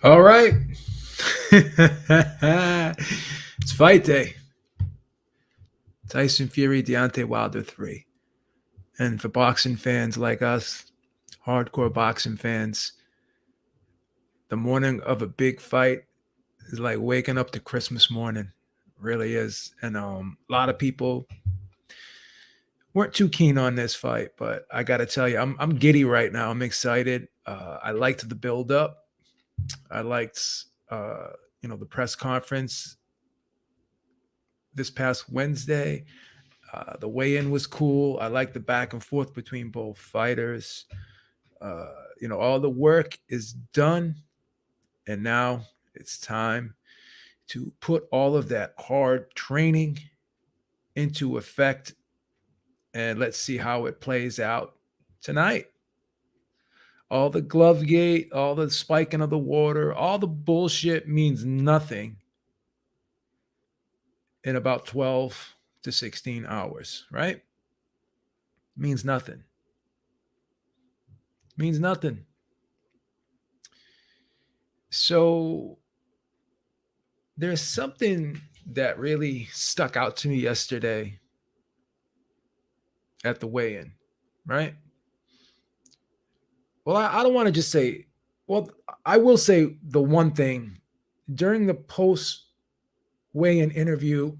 All right. It's fight day. Tyson Fury, Deontay Wilder 3. And for boxing fans like us, hardcore boxing fans, the morning of a big fight is like waking up to Christmas morning. It really is. And a lot of people weren't too keen on this fight, but I got to tell you, I'm giddy right now. I'm excited. I liked the build up. I liked the press conference this past Wednesday. The weigh-in was cool. I like the back and forth between both fighters. All the work is done, and now it's time to put all of that hard training into effect, and let's see how it plays out tonight. All the glove gate, all the spiking of the water, all the bullshit means nothing in about 12 to 16 hours, right? Means nothing. Means nothing. So there's something that really stuck out to me yesterday at the weigh-in, right? Well, I don't want to just say, well, I will say the one thing during the post weigh-in interview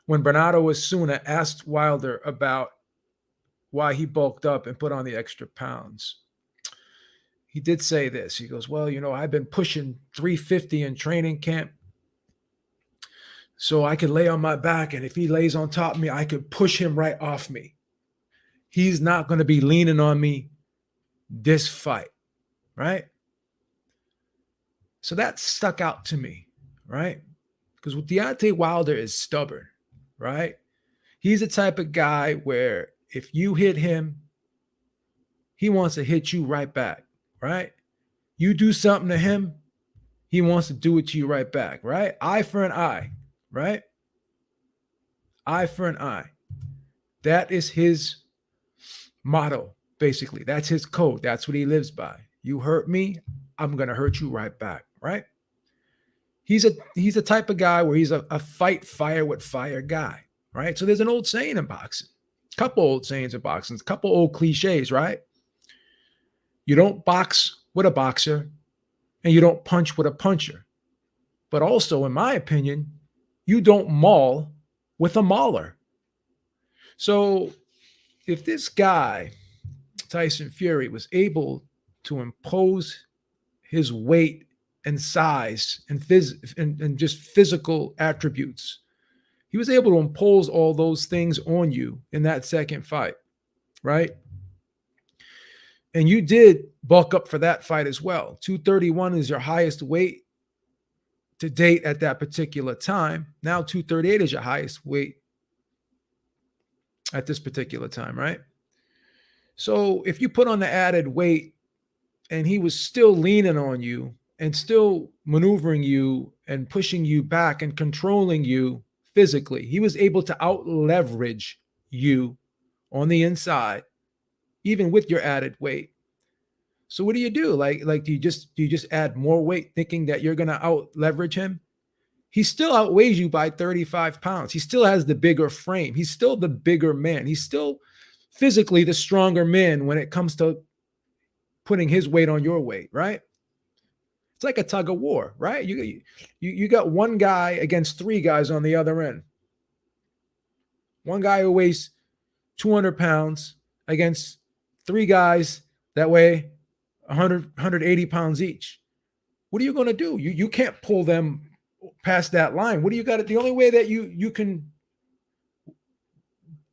when Bernardo Osuna asked Wilder about why he bulked up and put on the extra pounds. He did say this. He goes, well, I've been pushing 350 in training camp so I could lay on my back. And if he lays on top of me, I could push him right off me. He's not going to be leaning on me this fight, right? So that stuck out to me, right? Because Deontay Wilder is stubborn, right? He's the type of guy where if you hit him, he wants to hit you right back, right? You do something to him, he wants to do it to you right back, right? Eye for an eye, right? Eye for an eye. That is his motto, basically. That's his code. That's what he lives by. You hurt me, I'm going to hurt you right back, right? He's a type of guy where he's a fight fire with fire guy, right? So there's an old saying in boxing, a couple old sayings in boxing, a couple old cliches, right? You don't box with a boxer and you don't punch with a puncher. But also, in my opinion, you don't maul with a mauler. So if this guy, Tyson Fury, was able to impose his weight and size and just physical attributes, he was able to impose all those things on you in that second fight, right? And you did bulk up for that fight as well. 231 is your highest weight to date at that particular time. Now 238 is your highest weight at this particular time, right? So if you put on the added weight and he was still leaning on you and still maneuvering you and pushing you back and controlling you physically, he was able to out leverage you on the inside, even with your added weight. So what do you do? Like do you just add more weight thinking that you're gonna out leverage him? He still outweighs you by 35 pounds. He still has the bigger frame. He's still the bigger man. He's still physically the stronger man when it comes to putting his weight on your weight, right? It's like a tug of war, right? You got one guy against three guys on the other end. One guy who weighs 200 pounds against three guys that weigh 180 pounds each. What are you going to do? You can't pull them past that line. What do you got to? The only way that you can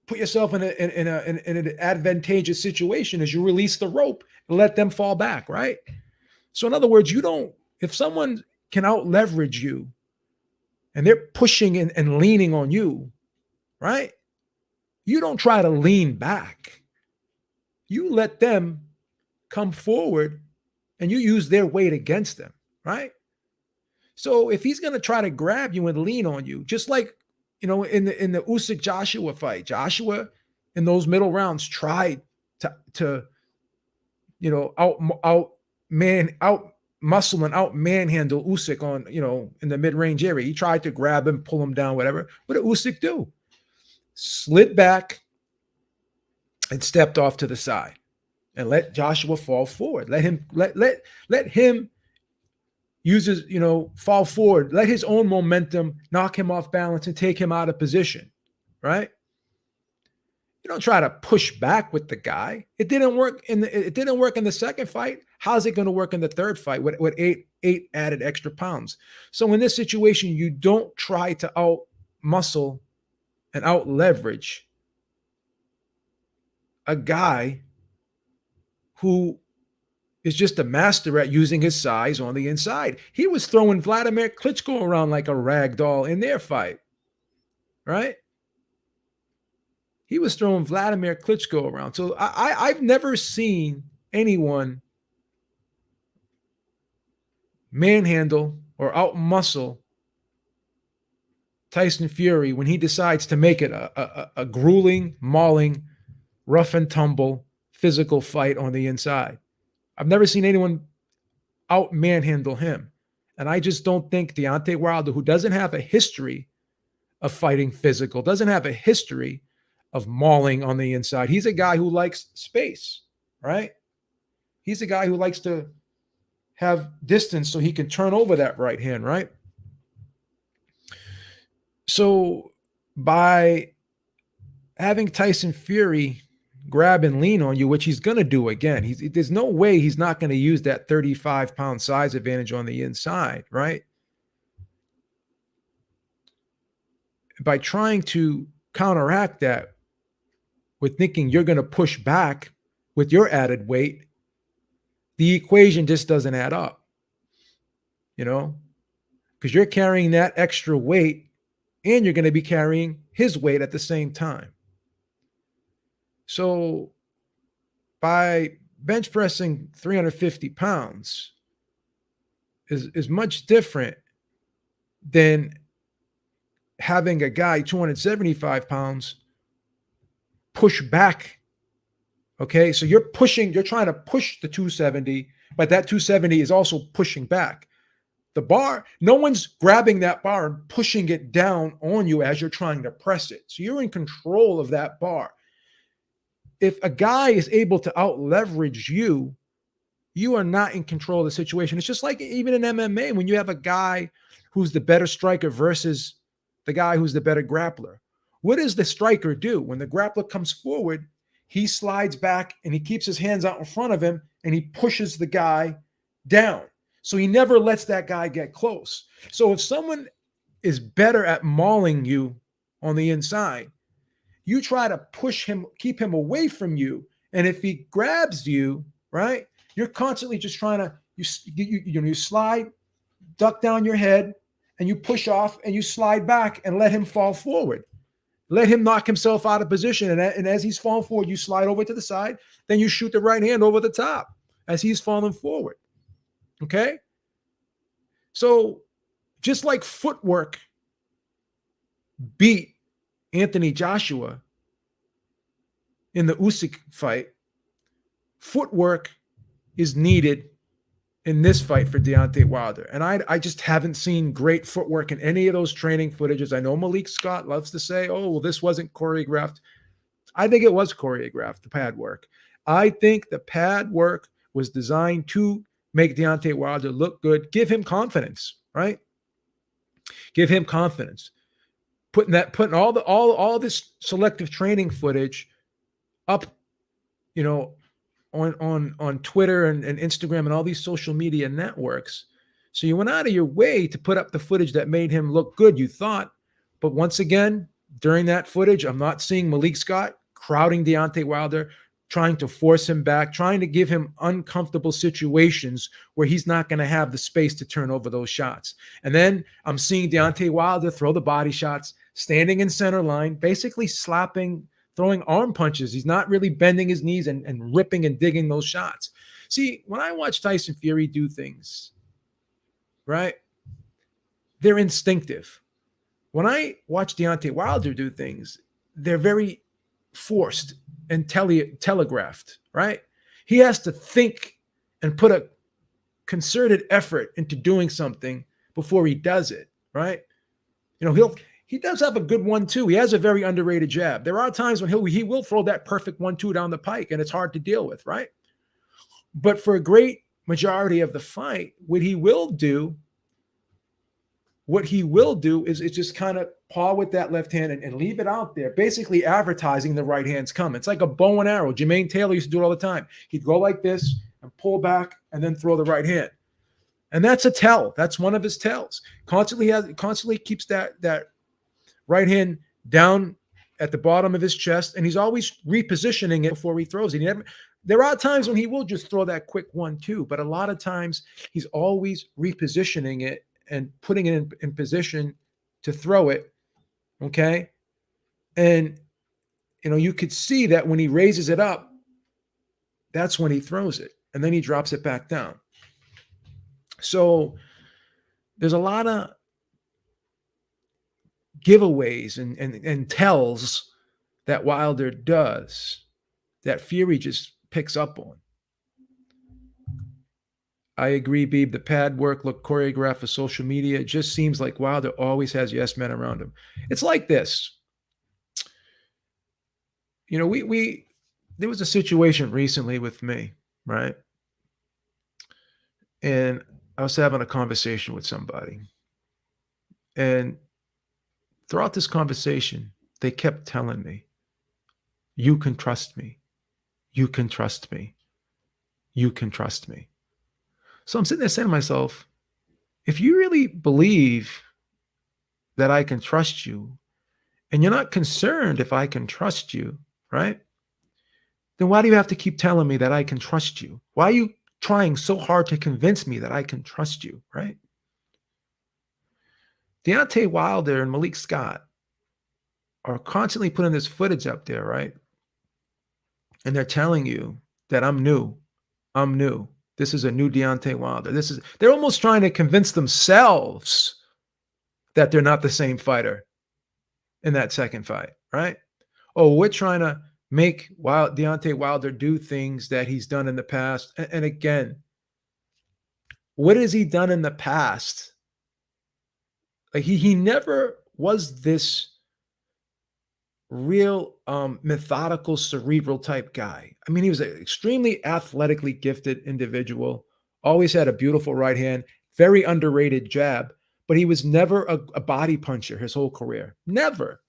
put yourself in an advantageous situation is you release the rope and let them fall back, right? So in other words, you don't. If someone can out leverage you and they're pushing and leaning on you, right? You don't try to lean back. You let them come forward and you use their weight against them, right? So if he's going to try to grab you and lean on you, just like in the Usyk Joshua fight, Joshua in those middle rounds tried to out muscle and out manhandle Usyk on, in the mid-range area. He tried to grab him, pull him down, whatever. What did Usyk do? Slid back and stepped off to the side and let Joshua fall forward. Let him use his, fall forward. Let his own momentum knock him off balance and take him out of position, right? You don't try to push back with the guy. It didn't work in the second fight. How's it going to work in the third fight with eight added extra pounds? So in this situation, you don't try to out muscle and out leverage a guy who is just a master at using his size on the inside. He was throwing Vladimir Klitschko around like a rag doll in their fight, right? He was throwing Vladimir Klitschko around. So I've never seen anyone manhandle or outmuscle Tyson Fury when he decides to make it a grueling, mauling, rough and tumble physical fight on the inside. I've never seen anyone out manhandle him. And I just don't think Deontay Wilder, who doesn't have a history of fighting physical, doesn't have a history of mauling on the inside. He's a guy who likes space, right? He's a guy who likes to have distance so he can turn over that right hand, right? So by having Tyson Fury grab and lean on you, which he's going to do again, there's no way he's not going to use that 35-pound size advantage on the inside, right? By trying to counteract that with thinking you're going to push back with your added weight, the equation just doesn't add up, because you're carrying that extra weight and you're going to be carrying his weight at the same time. So by bench pressing 350 pounds is much different than having a guy 275 pounds push back. Okay, so you're trying to push the 270, but that 270 is also pushing back. The bar, no one's grabbing that bar and pushing it down on you as you're trying to press it. So you're in control of that bar. If a guy is able to out leverage you, you are not in control of the situation. It's just like even in MMA, when you have a guy who's the better striker versus the guy who's the better grappler. What does the striker do? When the grappler comes forward, he slides back and he keeps his hands out in front of him and he pushes the guy down. So he never lets that guy get close. So if someone is better at mauling you on the inside, you try to push him, keep him away from you. And if he grabs you, right, you're constantly just trying to, you slide, duck down your head, and you push off and you slide back and let him fall forward. Let him knock himself out of position. And as he's falling forward, you slide over to the side. Then you shoot the right hand over the top as he's falling forward. Okay? So just like footwork beat Anthony Joshua in the Usyk fight, footwork is needed in this fight for Deontay Wilder. And I just haven't seen great footwork in any of those training footages. I know Malik Scott loves to say, oh, well, this wasn't choreographed. I think it was choreographed, the pad work. I think the pad work was designed to make Deontay Wilder look good, give him confidence, right? Give him confidence. Putting all this selective training footage up, on Twitter and Instagram and all these social media networks. So you went out of your way to put up the footage that made him look good, you thought. But once again, during that footage, I'm not seeing Malik Scott crowding Deontay Wilder, trying to force him back, trying to give him uncomfortable situations where he's not going to have the space to turn over those shots. And then I'm seeing Deontay Wilder throw the body shots, standing in center line, basically slapping, throwing arm punches. He's not really bending his knees and ripping and digging those shots. See, when I watch Tyson Fury do things, right, they're instinctive. When I watch Deontay Wilder do things, they're very forced and telegraphed, right? He has to think and put a concerted effort into doing something before he does it, right? He does have a good 1-2. He has a very underrated jab. There are times when he will throw that perfect 1-2 down the pike, and it's hard to deal with, right? But for a great majority of the fight, what he will do is just kind of paw with that left hand and leave it out there, basically advertising the right hand's coming. It's like a bow and arrow. Jermaine Taylor used to do it all the time. He'd go like this and pull back and then throw the right hand. And that's a tell. That's one of his tells. Constantly keeps that right hand down at the bottom of his chest, and he's always repositioning it before he throws it. There are times when he will just throw that quick 1-2, but a lot of times he's always repositioning it and putting it in position to throw it. Okay. And, you could see that when he raises it up, that's when he throws it. And then he drops it back down. So there's a lot of giveaways and tells that Wilder does that Fury just picks up on. I agree, Beeb. The pad work looked choreographed for social media. It just seems like Wilder always has yes men around him. It's like this. We there was a situation recently with me, right? And I was having a conversation with somebody. And throughout this conversation, they kept telling me, you can trust me. You can trust me. You can trust me. So I'm sitting there saying to myself, if you really believe that I can trust you, and you're not concerned if I can trust you, right? Then why do you have to keep telling me that I can trust you? Why are you trying so hard to convince me that I can trust you, right? Deontay Wilder and Malik Scott are constantly putting this footage up there, right? And they're telling you that I'm new. I'm new. This is a new Deontay Wilder. They're almost trying to convince themselves that they're not the same fighter in that second fight, right? Oh, we're trying to make Deontay Wilder do things that he's done in the past. And again, what has he done in the past? Like he never was this real methodical, cerebral type guy. I mean, he was an extremely athletically gifted individual, always had a beautiful right hand, very underrated jab, but he was never a body puncher his whole career. Never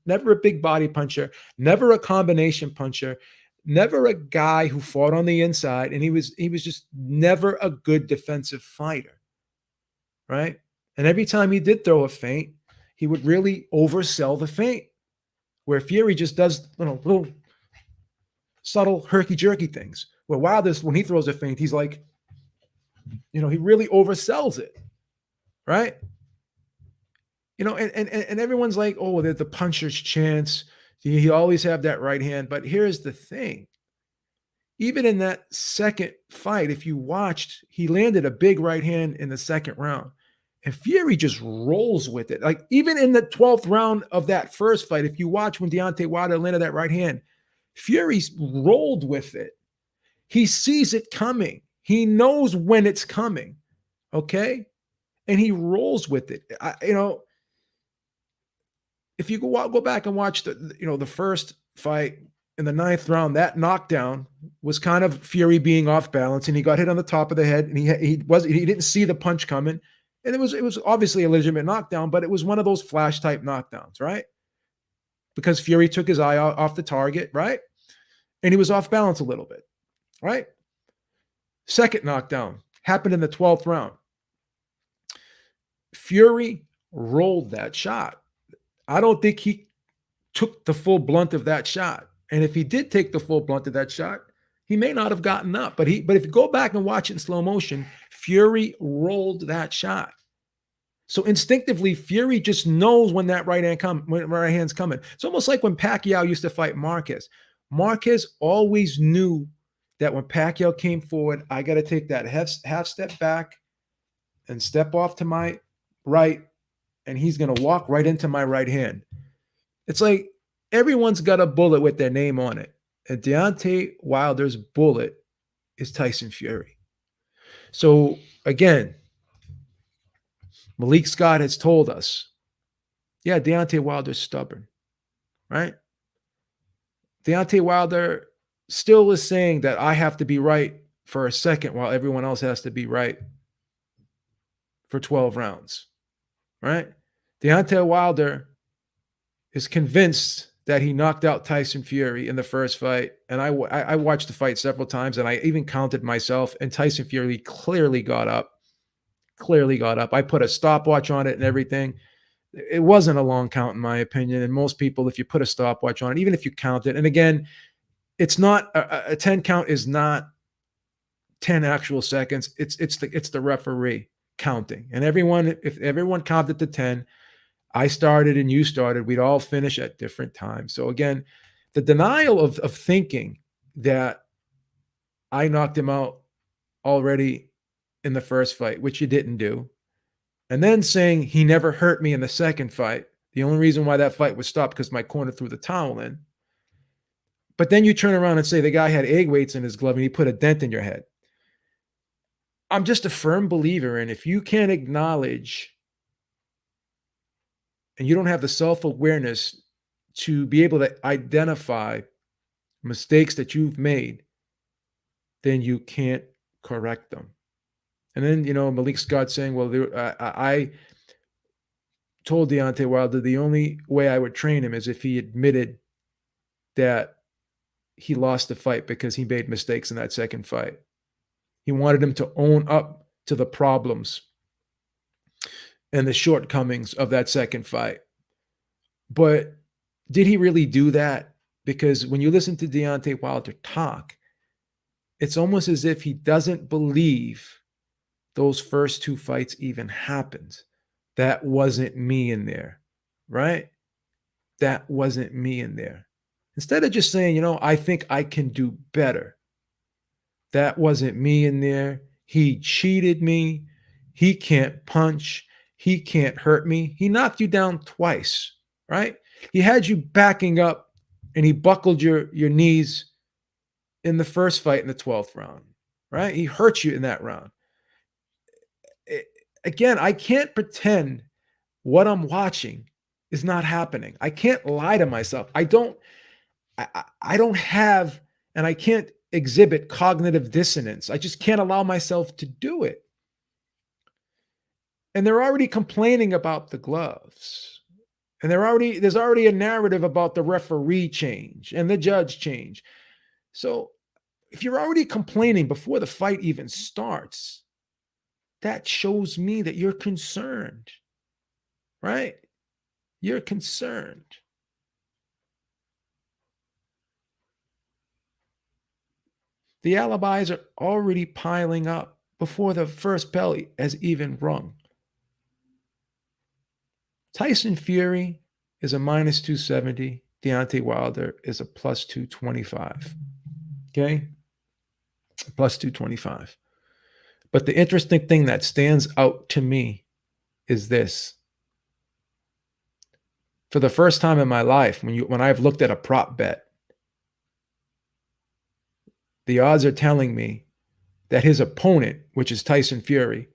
a big body puncher, never a combination puncher, never a guy who fought on the inside. And he was just never a good defensive fighter, right? And every time he did throw a feint, he would really oversell the feint, where Fury just does little subtle herky-jerky things. Where Wilder, when he throws a feint, he's like, he really oversells it, right? And everyone's like, oh, the puncher's chance. He always have that right hand. But here's the thing. Even in that second fight, if you watched, he landed a big right hand in the second round. And Fury just rolls with it. Like even in the 12th round of that first fight, if you watch when Deontay Wilder landed that right hand, Fury's rolled with it. He sees it coming. He knows when it's coming. Okay. And he rolls with it. If you go back and watch the first fight in the 9th round, that knockdown was kind of Fury being off balance, and he got hit on the top of the head, and he didn't see the punch coming, and it was obviously a legitimate knockdown, but it was one of those flash type knockdowns, right? Because Fury took his eye off the target, right? And he was off balance a little bit, right? Second knockdown happened in the 12th round. Fury rolled that shot. I don't think he took the full blunt of that shot. And if he did take the full blunt of that shot, he may not have gotten up. But if you go back and watch it in slow motion, Fury rolled that shot. So instinctively, Fury just knows when that right hand's coming. It's almost like when Pacquiao used to fight Marquez. Marquez always knew that when Pacquiao came forward, I got to take that half step back and step off to my right, and he's going to walk right into my right hand. It's like everyone's got a bullet with their name on it. And Deontay Wilder's bullet is Tyson Fury. So again, Malik Scott has told us, yeah, Deontay Wilder's stubborn, right? Deontay Wilder still is saying that I have to be right for a second while everyone else has to be right for 12 rounds, right? Deontay Wilder is convinced that he knocked out Tyson Fury in the first fight. And I watched the fight several times and I even counted myself, and Tyson Fury clearly got up. Clearly got up. I put a stopwatch on it and everything. It wasn't a long count, in my opinion. And most people, if you put a stopwatch on it, even if you count it, and again, it's not a 10 count is not 10 actual seconds. It's the referee counting. And everyone, if everyone counted to 10, I started and you started, we'd all finish at different times. So again, the denial of thinking that I knocked him out already in the first fight, which you didn't do, and then saying he never hurt me in the second fight. The only reason why that fight was stopped because my corner threw the towel in. But then you turn around and say the guy had egg weights in his glove and he put a dent in your head. I'm just a firm believer in, if you can't acknowledge and you don't have the self-awareness to be able to identify mistakes that you've made, then you can't correct them. And then, Malik Scott saying, well, I told Deontay Wilder the only way I would train him is if he admitted that he lost the fight because he made mistakes in that second fight. He wanted him to own up to the problems and the shortcomings of that second fight. But did he really do that? Because when you listen to Deontay Wilder talk, it's almost as if he doesn't believe those first two fights even happened. That wasn't me in there, right? That wasn't me in there. Instead of just saying, I think I can do better. That wasn't me in there. He cheated me. He can't punch. He can't hurt me. He knocked you down twice, right? He had you backing up and he buckled your knees in the first fight in the 12th round, right? He hurt you in that round. Again, I can't pretend what I'm watching is not happening. I can't lie to myself. I don't have, and I can't exhibit cognitive dissonance. I just can't allow myself to do it. And they're already complaining about the gloves. And there's already a narrative about the referee change and the judge change. So if you're already complaining before the fight even starts, that shows me that you're concerned, right? You're concerned. The alibis are already piling up before the first bell has even rung. Tyson Fury is a minus 270. Deontay Wilder is a plus 225. Okay? Plus 225. But the interesting thing that stands out to me is this. For the first time in my life, when I've looked at a prop bet, the odds are telling me that his opponent, which is Tyson Fury,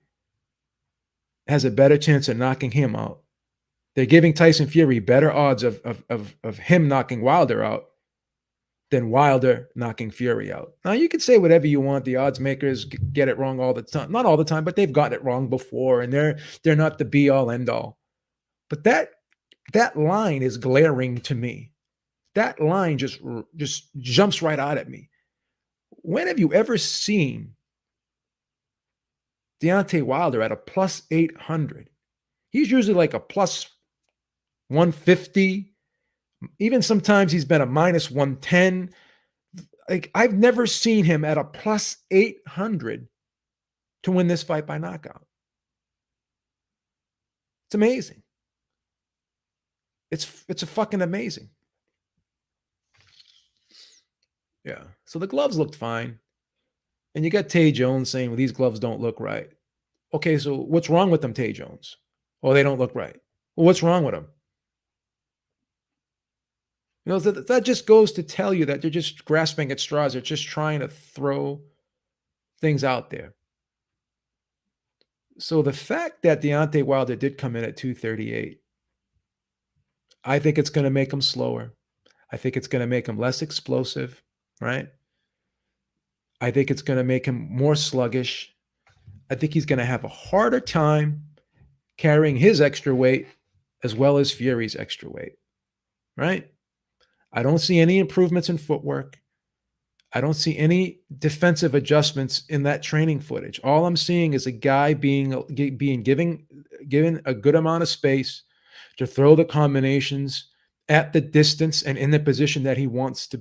has a better chance of knocking him out. They're giving Tyson Fury better odds of him knocking Wilder out than Wilder knocking Fury out. Now, you can say whatever you want. The odds makers get it wrong all the time. Not all the time, but they've gotten it wrong before, and they're not the be-all, end-all. But that line is glaring to me. That line just jumps right out at me. When have you ever seen Deontay Wilder at a plus 800? He's usually like a plus 150. Even sometimes he's been a minus 110. Like, I've never seen him at a plus 800 to win this fight by knockout. It's amazing. It's a fucking amazing. Yeah. So the gloves looked fine. And you got Tay Jones saying, well, these gloves don't look right. Okay, so what's wrong with them, Tay Jones? Oh, they don't look right. Well, what's wrong with them? That just goes to tell you that they're just grasping at straws. They're just trying to throw things out there. So the fact that Deontay Wilder did come in at 238, I think it's going to make him slower. I think it's going to make him less explosive, right? I think it's going to make him more sluggish. I think he's going to have a harder time carrying his extra weight as well as Fury's extra weight, right? I don't see any improvements in footwork. I don't see any defensive adjustments in that training footage. All I'm seeing is a guy being given a good amount of space to throw the combinations at the distance and in the position that he wants to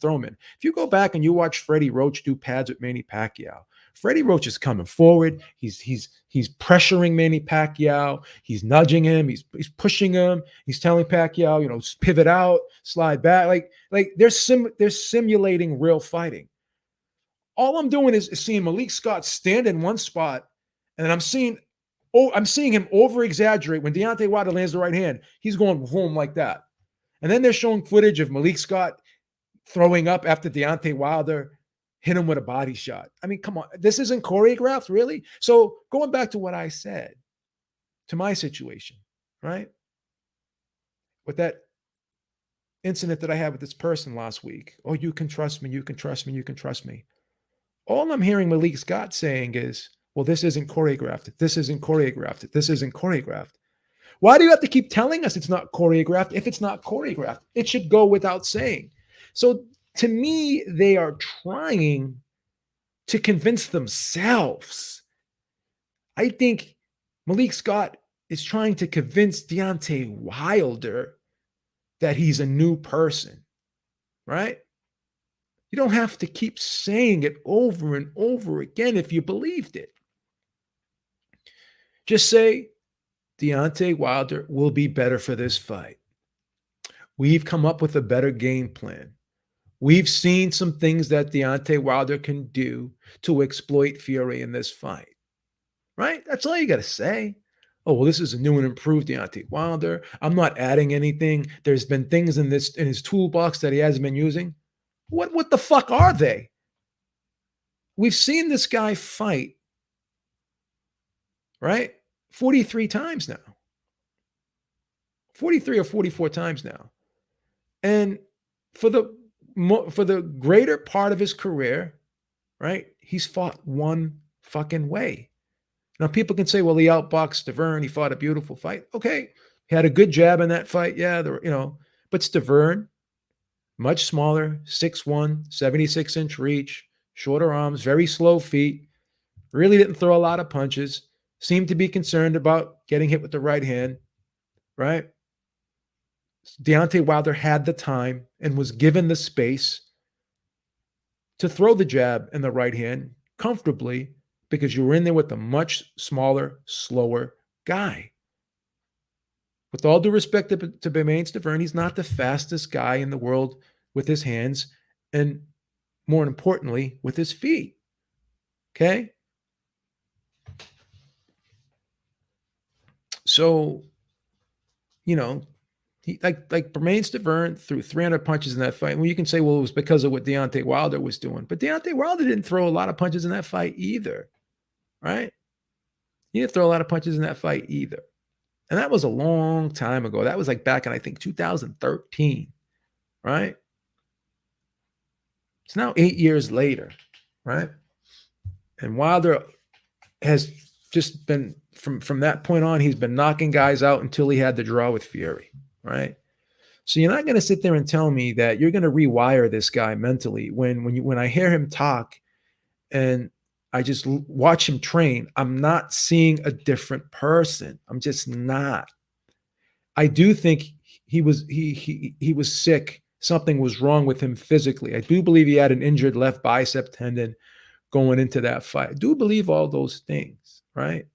throw them in. If you go back and you watch Freddie Roach do pads with Manny Pacquiao, Freddie Roach is coming forward. He's pressuring Manny Pacquiao. He's nudging him. He's pushing him. He's telling Pacquiao, pivot out, slide back. Like they're simulating real fighting. All I'm doing is seeing Malik Scott stand in one spot, and then I'm seeing him over exaggerate when Deontay Wilder lands the right hand. He's going home like that, and then they're showing footage of Malik Scott throwing up after Deontay Wilder hit him with a body shot. I mean, come on, this isn't choreographed, really? So going back to what I said, to my situation, right? With that incident that I had with this person last week. Oh, you can trust me, you can trust me, you can trust me. All I'm hearing Malik Scott saying is, well, this isn't choreographed. This isn't choreographed. This isn't choreographed. Why do you have to keep telling us it's not choreographed? If it's not choreographed, it should go without saying. So to me, they are trying to convince themselves. I think Malik Scott is trying to convince Deontay Wilder that he's a new person, right? You don't have to keep saying it over and over again if you believed it. Just say, Deontay Wilder will be better for this fight. We've come up with a better game plan. We've seen some things that Deontay Wilder can do to exploit Fury in this fight, right? That's all you got to say. Oh, well, this is a new and improved Deontay Wilder. I'm not adding anything. There's been things in his toolbox that he hasn't been using. What the fuck are they? We've seen this guy fight, right? 43 times now. 43 or 44 times now. And for the greater part of his career, right, he's fought one fucking way. Now, people can say, well, he outboxed Stavern. He fought a beautiful fight. Okay. He had a good jab in that fight. Yeah. But Stavern, much smaller, 6'1", 76-inch reach, shorter arms, very slow feet, really didn't throw a lot of punches, seemed to be concerned about getting hit with the right hand, right? Deontay Wilder had the time and was given the space to throw the jab and the right hand comfortably because you were in there with a much smaller, slower guy. With all due respect to Bermane Stiverne, he's not the fastest guy in the world with his hands and, more importantly, with his feet. Okay? So, he like Bermane Stiverne threw 300 punches in that fight. Well, you can say, well, it was because of what Deontay Wilder was doing. But Deontay Wilder didn't throw a lot of punches in that fight either, right? He didn't throw a lot of punches in that fight either. And that was a long time ago. That was like back in, I think, 2013, right? It's now 8 years later, right? And Wilder has just been, from that point on, he's been knocking guys out until he had the draw with Fury, right? So you're not going to sit there and tell me that you're going to rewire this guy mentally when I hear him talk and I just watch him train. I'm not seeing a different person. I'm just not. I do think he was sick. Something was wrong with him physically. I do believe he had an injured left bicep tendon going into that fight. I do believe all those things, right?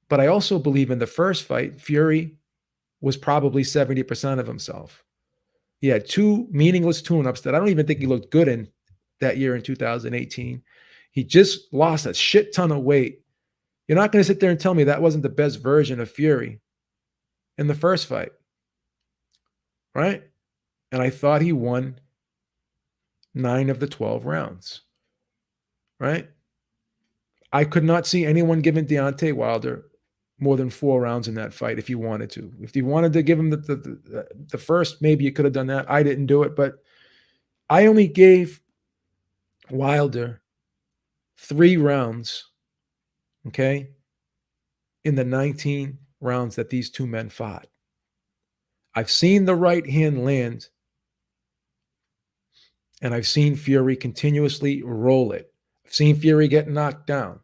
But I also believe in the first fight, Fury was probably 70% of himself. He had two meaningless tune-ups that I don't even think he looked good in that year in 2018. He just lost a shit ton of weight. You're not going to sit there and tell me that wasn't the best version of Fury in the first fight, right? And I thought he won 9 of the 12 rounds, right? I could not see anyone giving Deontay Wilder more than 4 rounds in that fight if you wanted to. If you wanted to give him the first, maybe you could have done that. I didn't do it, but I only gave Wilder 3 rounds, okay, in the 19 rounds that these two men fought. I've seen the right hand land, and I've seen Fury continuously roll it. I've seen Fury get knocked down,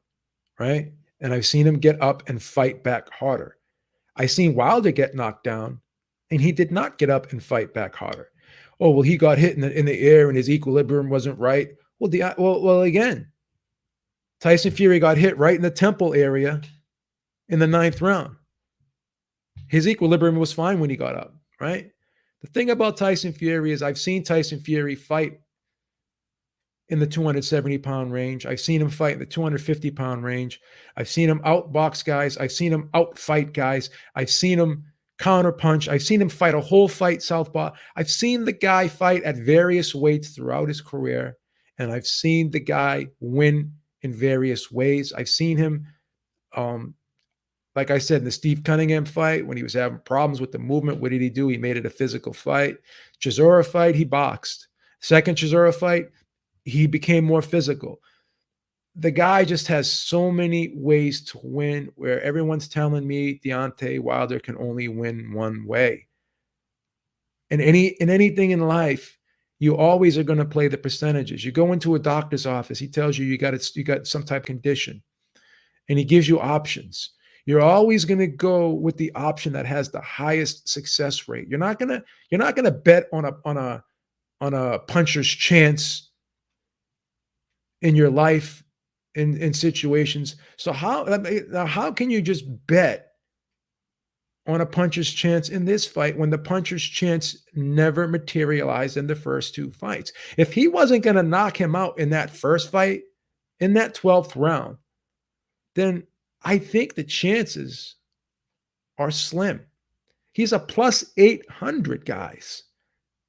right? And I've seen him get up and fight back harder. I've seen Wilder get knocked down, and he did not get up and fight back harder. Oh, well, he got hit in the air and his equilibrium wasn't right. Well, again, Tyson Fury got hit right in the temple area in the 9th round. His equilibrium was fine when he got up, right? The thing about Tyson Fury is I've seen Tyson Fury fight in the 270-pound range. I've seen him fight in the 250-pound range. I've seen him outbox guys. I've seen him outfight guys. I've seen him counterpunch. I've seen him fight a whole fight southpaw. I've seen the guy fight at various weights throughout his career, and I've seen the guy win in various ways. I've seen him, like I said, in the Steve Cunningham fight, when he was having problems with the movement, what did he do? He made it a physical fight. Chisora fight, he boxed. Second Chisora fight, he became more physical. The guy just has so many ways to win, where everyone's telling me Deontay Wilder can only win one way. In anything in life, you always are going to play the percentages. You go into a doctor's office, he tells you you got some type of condition, and he gives you options. You're always going to go with the option that has the highest success rate. You're not going to bet on a puncher's chance in your life in situations. So how can you just bet on a puncher's chance in this fight when the puncher's chance never materialized in the first 2 fights? If he wasn't going to knock him out in that first fight, in that 12th round, then I think the chances are slim. He's a plus 800, guys,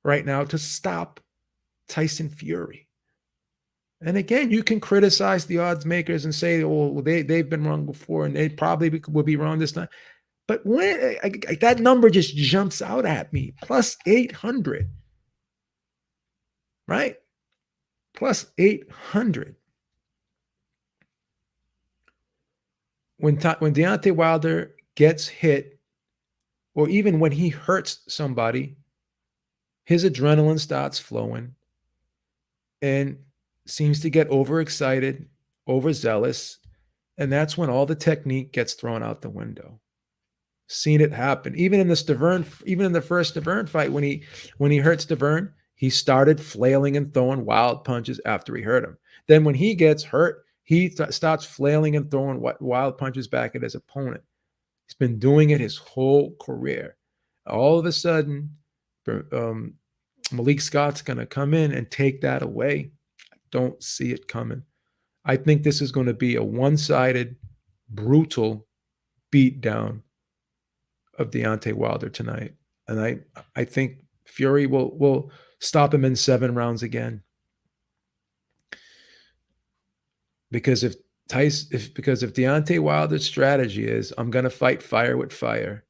right now to stop Tyson Fury. And again, you can criticize the odds makers and say, "Oh, well, they've been wrong before, and they probably will be wrong this time." But when that number just jumps out at me, plus 800, right? Plus 800. When Deontay Wilder gets hit, or even when he hurts somebody, his adrenaline starts flowing and seems to get overexcited, overzealous, and that's when all the technique gets thrown out the window. Seen it happen. Even in the first Stavern fight, when he hurt Stavern, he started flailing and throwing wild punches after he hurt him. Then when he gets hurt, he starts flailing and throwing wild punches back at his opponent. He's been doing it his whole career. All of a sudden, Malik Scott's going to come in and take that away. I don't see it coming. I think this is going to be a one-sided, brutal beatdown of Deontay Wilder tonight. And I think Fury will stop him in 7 rounds again. Because if Deontay Wilder's strategy is, I'm going to fight fire with fire,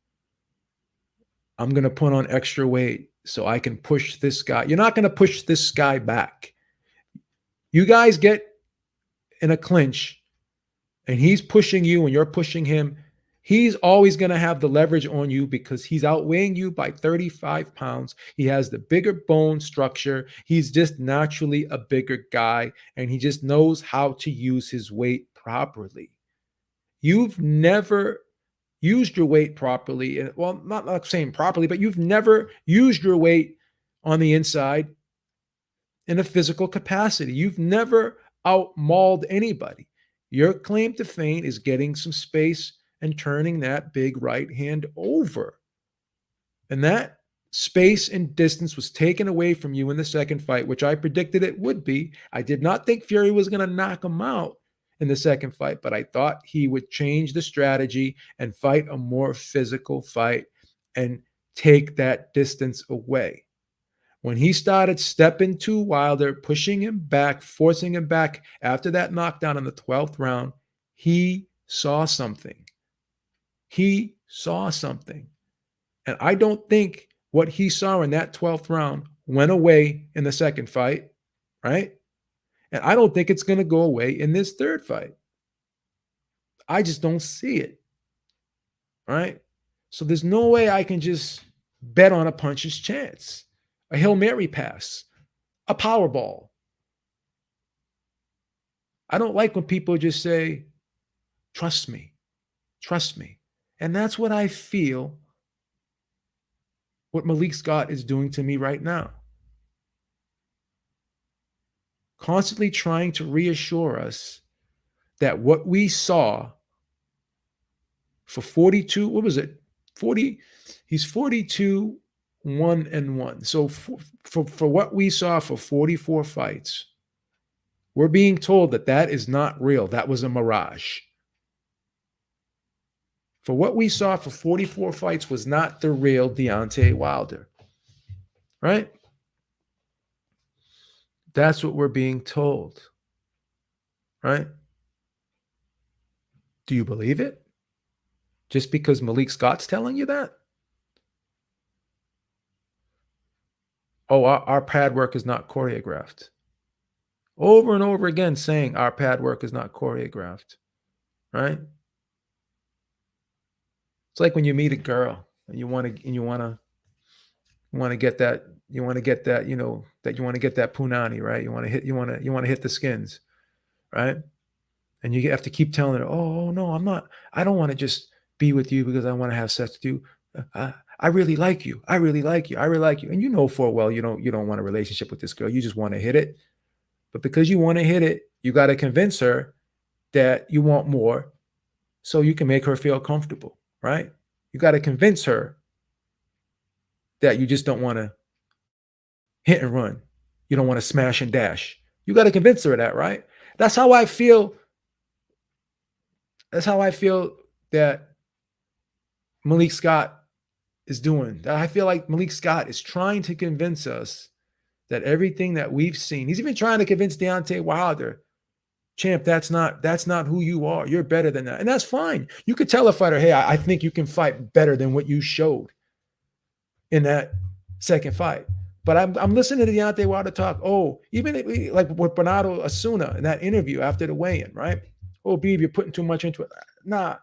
I'm going to put on extra weight so I can push this guy. You're not going to push this guy back. You guys get in a clinch and he's pushing you and you're pushing him. He's always going to have the leverage on you because he's outweighing you by 35 pounds. He has the bigger bone structure. He's just naturally a bigger guy, and he just knows how to use his weight properly. You've never used your weight properly. Well, not saying properly, but you've never used your weight on the inside in a physical capacity. You've never out-mauled anybody. Your claim to fame is getting some space and turning that big right hand over. And that space and distance was taken away from you in the second fight, which I predicted it would be. I did not think Fury was going to knock him out in the second fight, but I thought he would change the strategy and fight a more physical fight and take that distance away. When he started stepping to Wilder, pushing him back, forcing him back after that knockdown in the 12th round, He saw something. He saw something. And I don't think what he saw in that 12th round went away in the second fight, right? And I don't think it's going to go away in this third fight. I just don't see it, right? So there's no way I can just bet on a puncher's chance, a Hail Mary pass, a power ball. I don't like when people just say, trust me, trust me. And that's what I feel what Malik Scott is doing to me right now. Constantly trying to reassure us that what we saw for 42, what was it? 40, he's 42, 1-1. So for what we saw for 44 fights, we're being told that that is not real. That was a mirage. For what we saw for 44 fights was not the real Deontay Wilder, right? That's what we're being told, right? Do you believe it? Just because Malik Scott's telling you that? Oh, our pad work is not choreographed. Over and over again saying our pad work is not choreographed, right? It's like when you meet a girl and you want to get that punani, right? You want to hit the skins, right? And you have to keep telling her, oh no, I don't want to just be with you because I want to have sex with you. I really like you. I really like you. I really like you. And you know full well you don't want a relationship with this girl. You just want to hit it. But because you want to hit it, you got to convince her that you want more so you can make her feel comfortable, right? You got to convince her that you just don't want to hit and run. You don't want to smash and dash. You got to convince her of that, right? That's how I feel. That's how I feel that Malik Scott is doing. I feel like Malik Scott is trying to convince us that everything that we've seen, he's even trying to convince Deontay Wilder, champ, that's not who you are. You're better than that. And that's fine. You could tell a fighter, hey, I think you can fight better than what you showed in that second fight. But I'm listening to Deontay Wilder talk. Oh, even like with Bernardo Asuna in that interview after the weigh-in, right? Oh, Beeb, you're putting too much into it. Nah.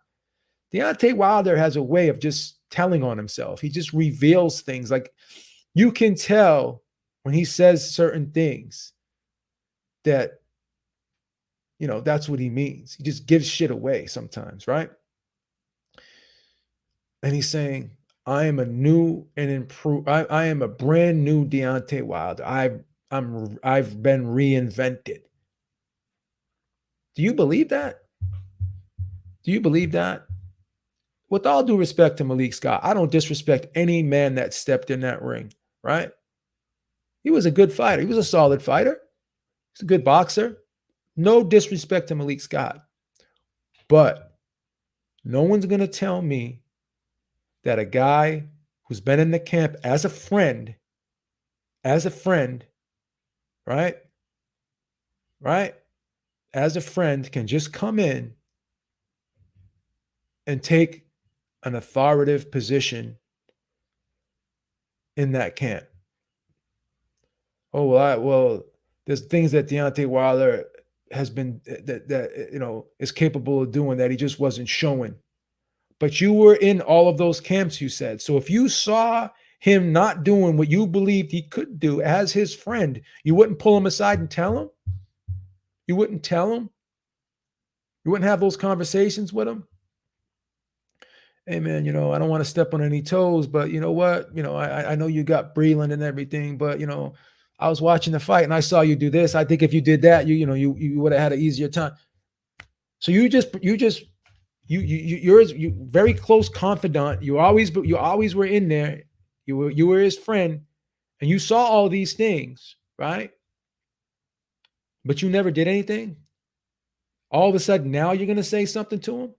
Deontay Wilder has a way of just telling on himself. He just reveals things. Like you can tell when he says certain things that, that's what he means. He just gives shit away sometimes, right? And he's saying, I am a new and improved, I am a brand new Deontay Wilder. I've been reinvented. Do you believe that? Do you believe that? With all due respect to Malik Scott, I don't disrespect any man that stepped in that ring, right? He was a good fighter. He was a solid fighter. He's a good boxer. No disrespect to Malik Scott. But no one's going to tell me that a guy who's been in the camp as a friend, right? Right? As a friend can just come in and take an authoritative position in that camp. Oh, well, there's things that Deontay Wilder has been that is capable of doing that he just wasn't showing. But you were in all of those camps, you said. So if you saw him not doing what you believed he could do as his friend, you wouldn't pull him aside and tell him? You wouldn't tell him? You wouldn't have those conversations with him? Hey man, I don't want to step on any toes, but you know what? I know you got Breland and everything, but I was watching the fight and I saw you do this. I think if you did that, you would have had an easier time. So you're very close confidant. You always were in there. You were his friend, and you saw all these things, right? But you never did anything. All of a sudden, now you're gonna say something to him?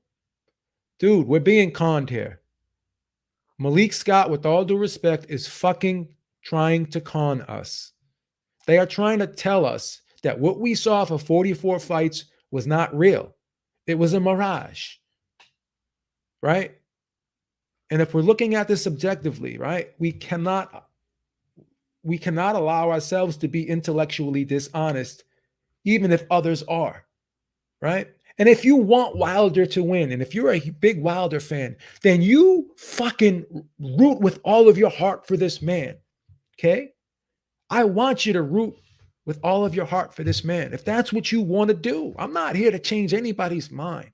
Dude, we're being conned here. Malik Scott, with all due respect, is fucking trying to con us. They are trying to tell us that what we saw for 44 fights was not real. It was a mirage, right? And if we're looking at this objectively, right, we cannot allow ourselves to be intellectually dishonest, even if others are, right? And if you want Wilder to win, and if you're a big Wilder fan, then you fucking root with all of your heart for this man, okay? I want you to root with all of your heart for this man. If that's what you want to do, I'm not here to change anybody's mind.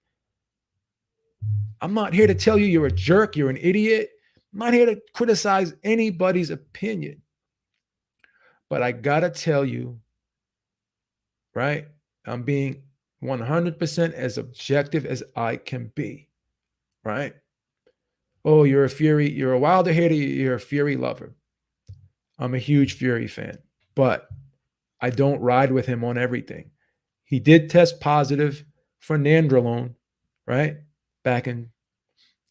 I'm not here to tell you you're a jerk, you're an idiot. I'm not here to criticize anybody's opinion. But I got to tell you, right? I'm being 100% as objective as I can be, right? Oh, you're a Fury, you're a Wilder hater, you're a Fury lover. I'm a huge Fury fan, but I don't ride with him on everything. He did test positive for nandrolone, right? Back in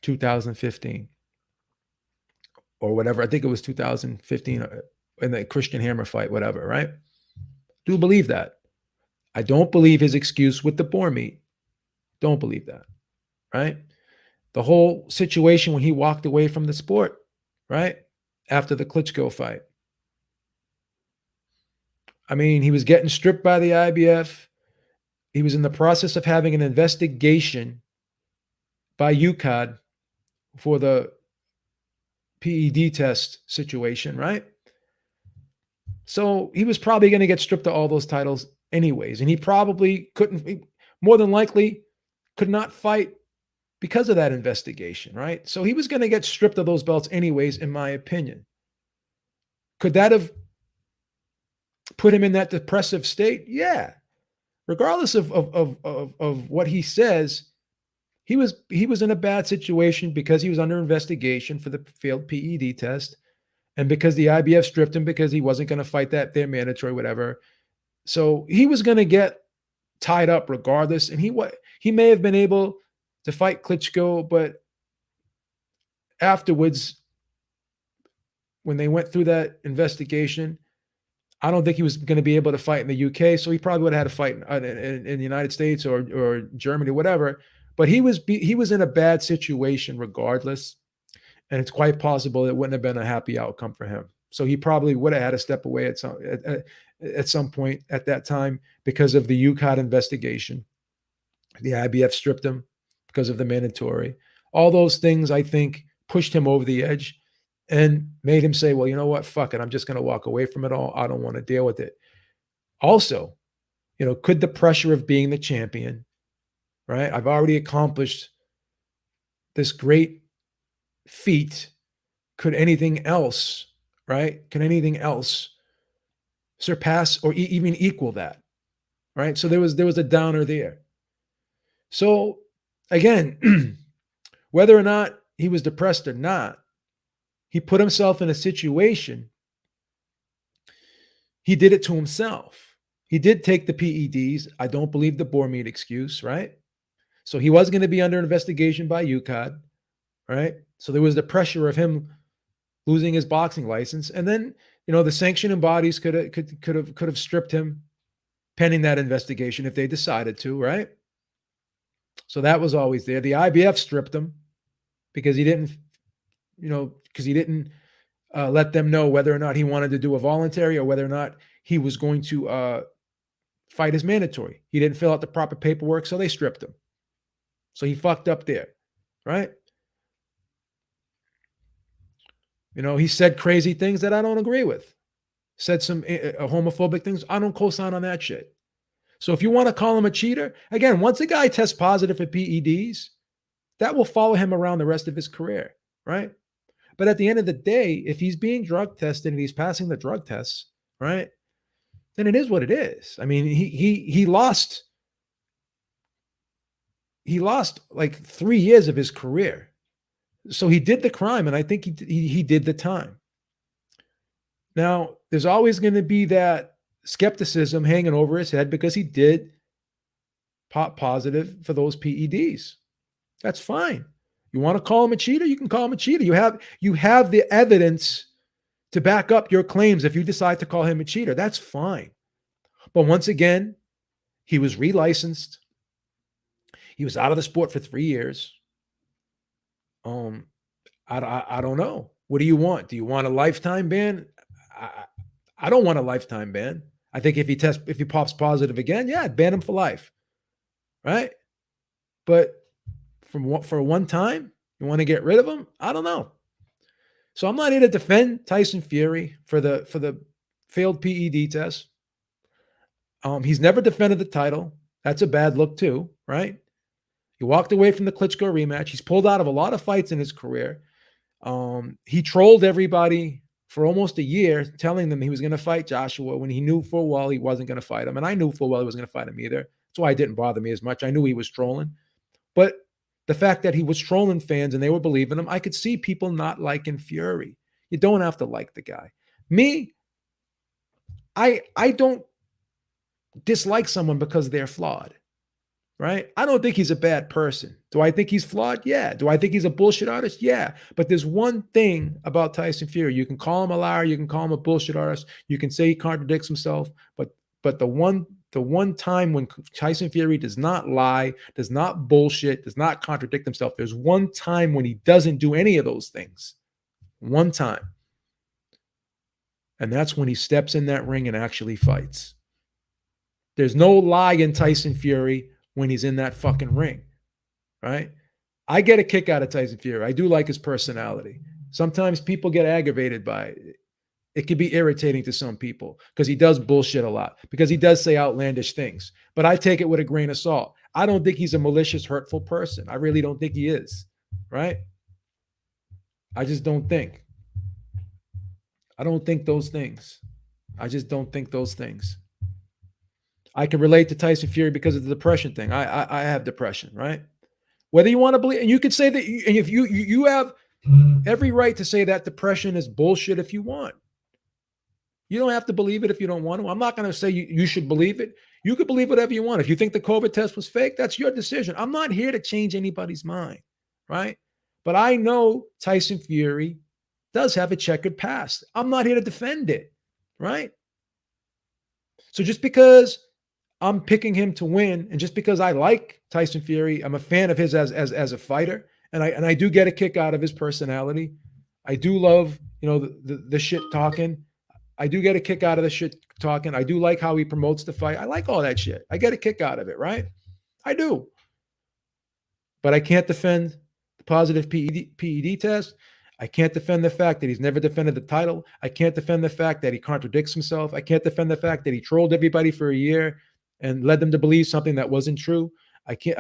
2015 or whatever. I think it was 2015 in the Christian Hammer fight, whatever, right? Do believe that. I don't believe his excuse with the boar meat. Don't believe that, right? The whole situation when he walked away from the sport, right? After the Klitschko fight. I mean, he was getting stripped by the IBF. He was in the process of having an investigation by UCAD for the PED test situation, right? So he was probably going to get stripped of all those titles anyways. And he probably couldn't, more than likely, could not fight because of that investigation, right? So he was going to get stripped of those belts anyways, in my opinion. Could that have put him in that depressive state? Yeah. Regardless of what he says, he was in a bad situation because he was under investigation for the failed PED test, and because the IBF stripped him because he wasn't going to fight that their mandatory whatever. So he was going to get tied up regardless, and he may have been able to fight Klitschko, but afterwards, when they went through that investigation, I don't think he was going to be able to fight in the UK. So he probably would have had to fight in the United States or Germany, whatever. But he was in a bad situation regardless, and it's quite possible it wouldn't have been a happy outcome for him. So he probably would have had to step away at some point at that time because of the UCAD investigation. The IBF stripped him because of the mandatory. All those things, I think, pushed him over the edge and made him say, well, you know what? Fuck it. I'm just going to walk away from it all. I don't want to deal with it. Also, could the pressure of being the champion, right? I've already accomplished this great feat. Could anything else, right? Can anything else surpass or even equal that, right? So there was a downer there. So again, whether or not he was depressed or not, he put himself in a situation. He did it to himself. He did take the PEDs. I don't believe the boar meat excuse, right? So he was going to be under investigation by UCAD, right? So there was the pressure of him losing his boxing license, and then the sanctioning bodies could have stripped him pending that investigation if they decided to, right? So that was always there. The IBF stripped him because he didn't let them know whether or not he wanted to do a voluntary or whether or not he was going to fight his mandatory. He didn't fill out the proper paperwork, so they stripped him. So he fucked up there, right? He said crazy things that I don't agree with. Said some homophobic things. I don't co-sign on that shit. So if you want to call him a cheater, again, once a guy tests positive for PEDs, that will follow him around the rest of his career, right? But at the end of the day, if he's being drug tested and he's passing the drug tests, right, then it is what it is. I mean, he lost like 3 years of his career. So he did the crime, and I think he did the time. Now, there's always going to be that skepticism hanging over his head because he did pop positive for those PEDs. That's fine. You want to call him a cheater? You can call him a cheater. You have the evidence to back up your claims if you decide to call him a cheater. That's fine. But once again, he was relicensed. He was out of the sport for 3 years. Um, I don't know. What do you want? Do you want a lifetime ban? I, I don't want a lifetime ban. I think if he pops positive again, yeah, I'd ban him for life, right? But for one time, you want to get rid of him? I don't know. So I'm not here to defend Tyson Fury for the failed PED test. He's never defended the title. That's a bad look too, right? He walked away from the Klitschko rematch. He's pulled out of a lot of fights in his career. He trolled everybody for almost a year, telling them he was going to fight Joshua when he knew full well he wasn't going to fight him. And I knew full well he wasn't going to fight him either. That's why it didn't bother me as much. I knew he was trolling. But the fact that he was trolling fans and they were believing him, I could see people not liking Fury. You don't have to like the guy. Me, I don't dislike someone because they're flawed, right? I don't think he's a bad person. Do I think he's flawed? Yeah. Do I think he's a bullshit artist? Yeah. But there's one thing about Tyson Fury. You can call him a liar, you can call him a bullshit artist, you can say he contradicts himself, but the one time when Tyson Fury does not lie, does not bullshit, does not contradict himself, there's one time when he doesn't do any of those things. One time. And that's when he steps in that ring and actually fights. There's no lie in Tyson Fury when he's in that fucking ring, right? I get a kick out of Tyson Fury. I do like his personality. Sometimes people get aggravated by it. It can be irritating to some people because he does bullshit a lot, because he does say outlandish things. But I take it with a grain of salt. I don't think he's a malicious, hurtful person. I really don't think he is, right? I just don't think. I don't think those things. I just don't think those things. I can relate to Tyson Fury because of the depression thing. I have depression, right? Whether you want to believe, and you could say that, and if you have every right to say that depression is bullshit if you want. You don't have to believe it if you don't want to. I'm not going to say you should believe it. You could believe whatever you want. If you think the COVID test was fake, that's your decision. I'm not here to change anybody's mind, right? But I know Tyson Fury does have a checkered past. I'm not here to defend it, right? So just because I'm picking him to win, and just because I like Tyson Fury, I'm a fan of his as a fighter, and I do get a kick out of his personality. I do love, the shit talking. I do get a kick out of the shit talking. I do like how he promotes the fight. I like all that shit. I get a kick out of it, right? I do. But I can't defend the positive PED test. I can't defend the fact that he's never defended the title. I can't defend the fact that he contradicts himself. I can't defend the fact that he trolled everybody for a year and led them to believe something that wasn't true. I can't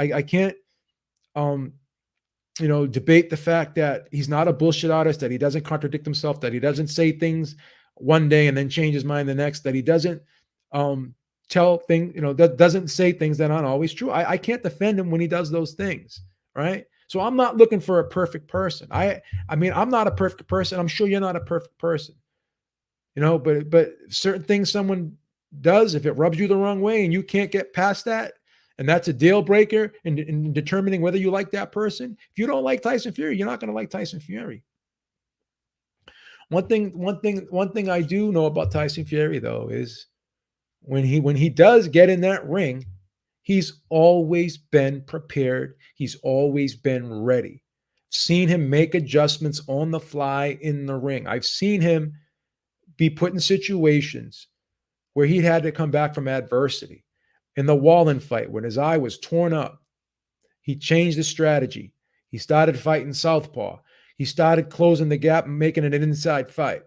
debate the fact that he's not a bullshit artist, that he doesn't contradict himself, that he doesn't say things one day and then change his mind the next, that he doesn't tell things, that doesn't say things that aren't always true. I can't defend him when he does those things, right? So I'm not looking for a perfect person. I mean, I'm not a perfect person. I'm sure you're not a perfect person, but certain things someone does, if it rubs you the wrong way and you can't get past that, and that's a deal breaker in determining whether you like that person. If you don't like Tyson Fury, you're not going to like Tyson Fury. One thing I do know about Tyson Fury, though, is when he does get in that ring, he's always been prepared. He's always been ready. Seen him make adjustments on the fly in the ring. I've seen him be put in situations where he had to come back from adversity. In the Wallen fight, when his eye was torn up, he changed the strategy. He started fighting southpaw. He started closing the gap and making it an inside fight.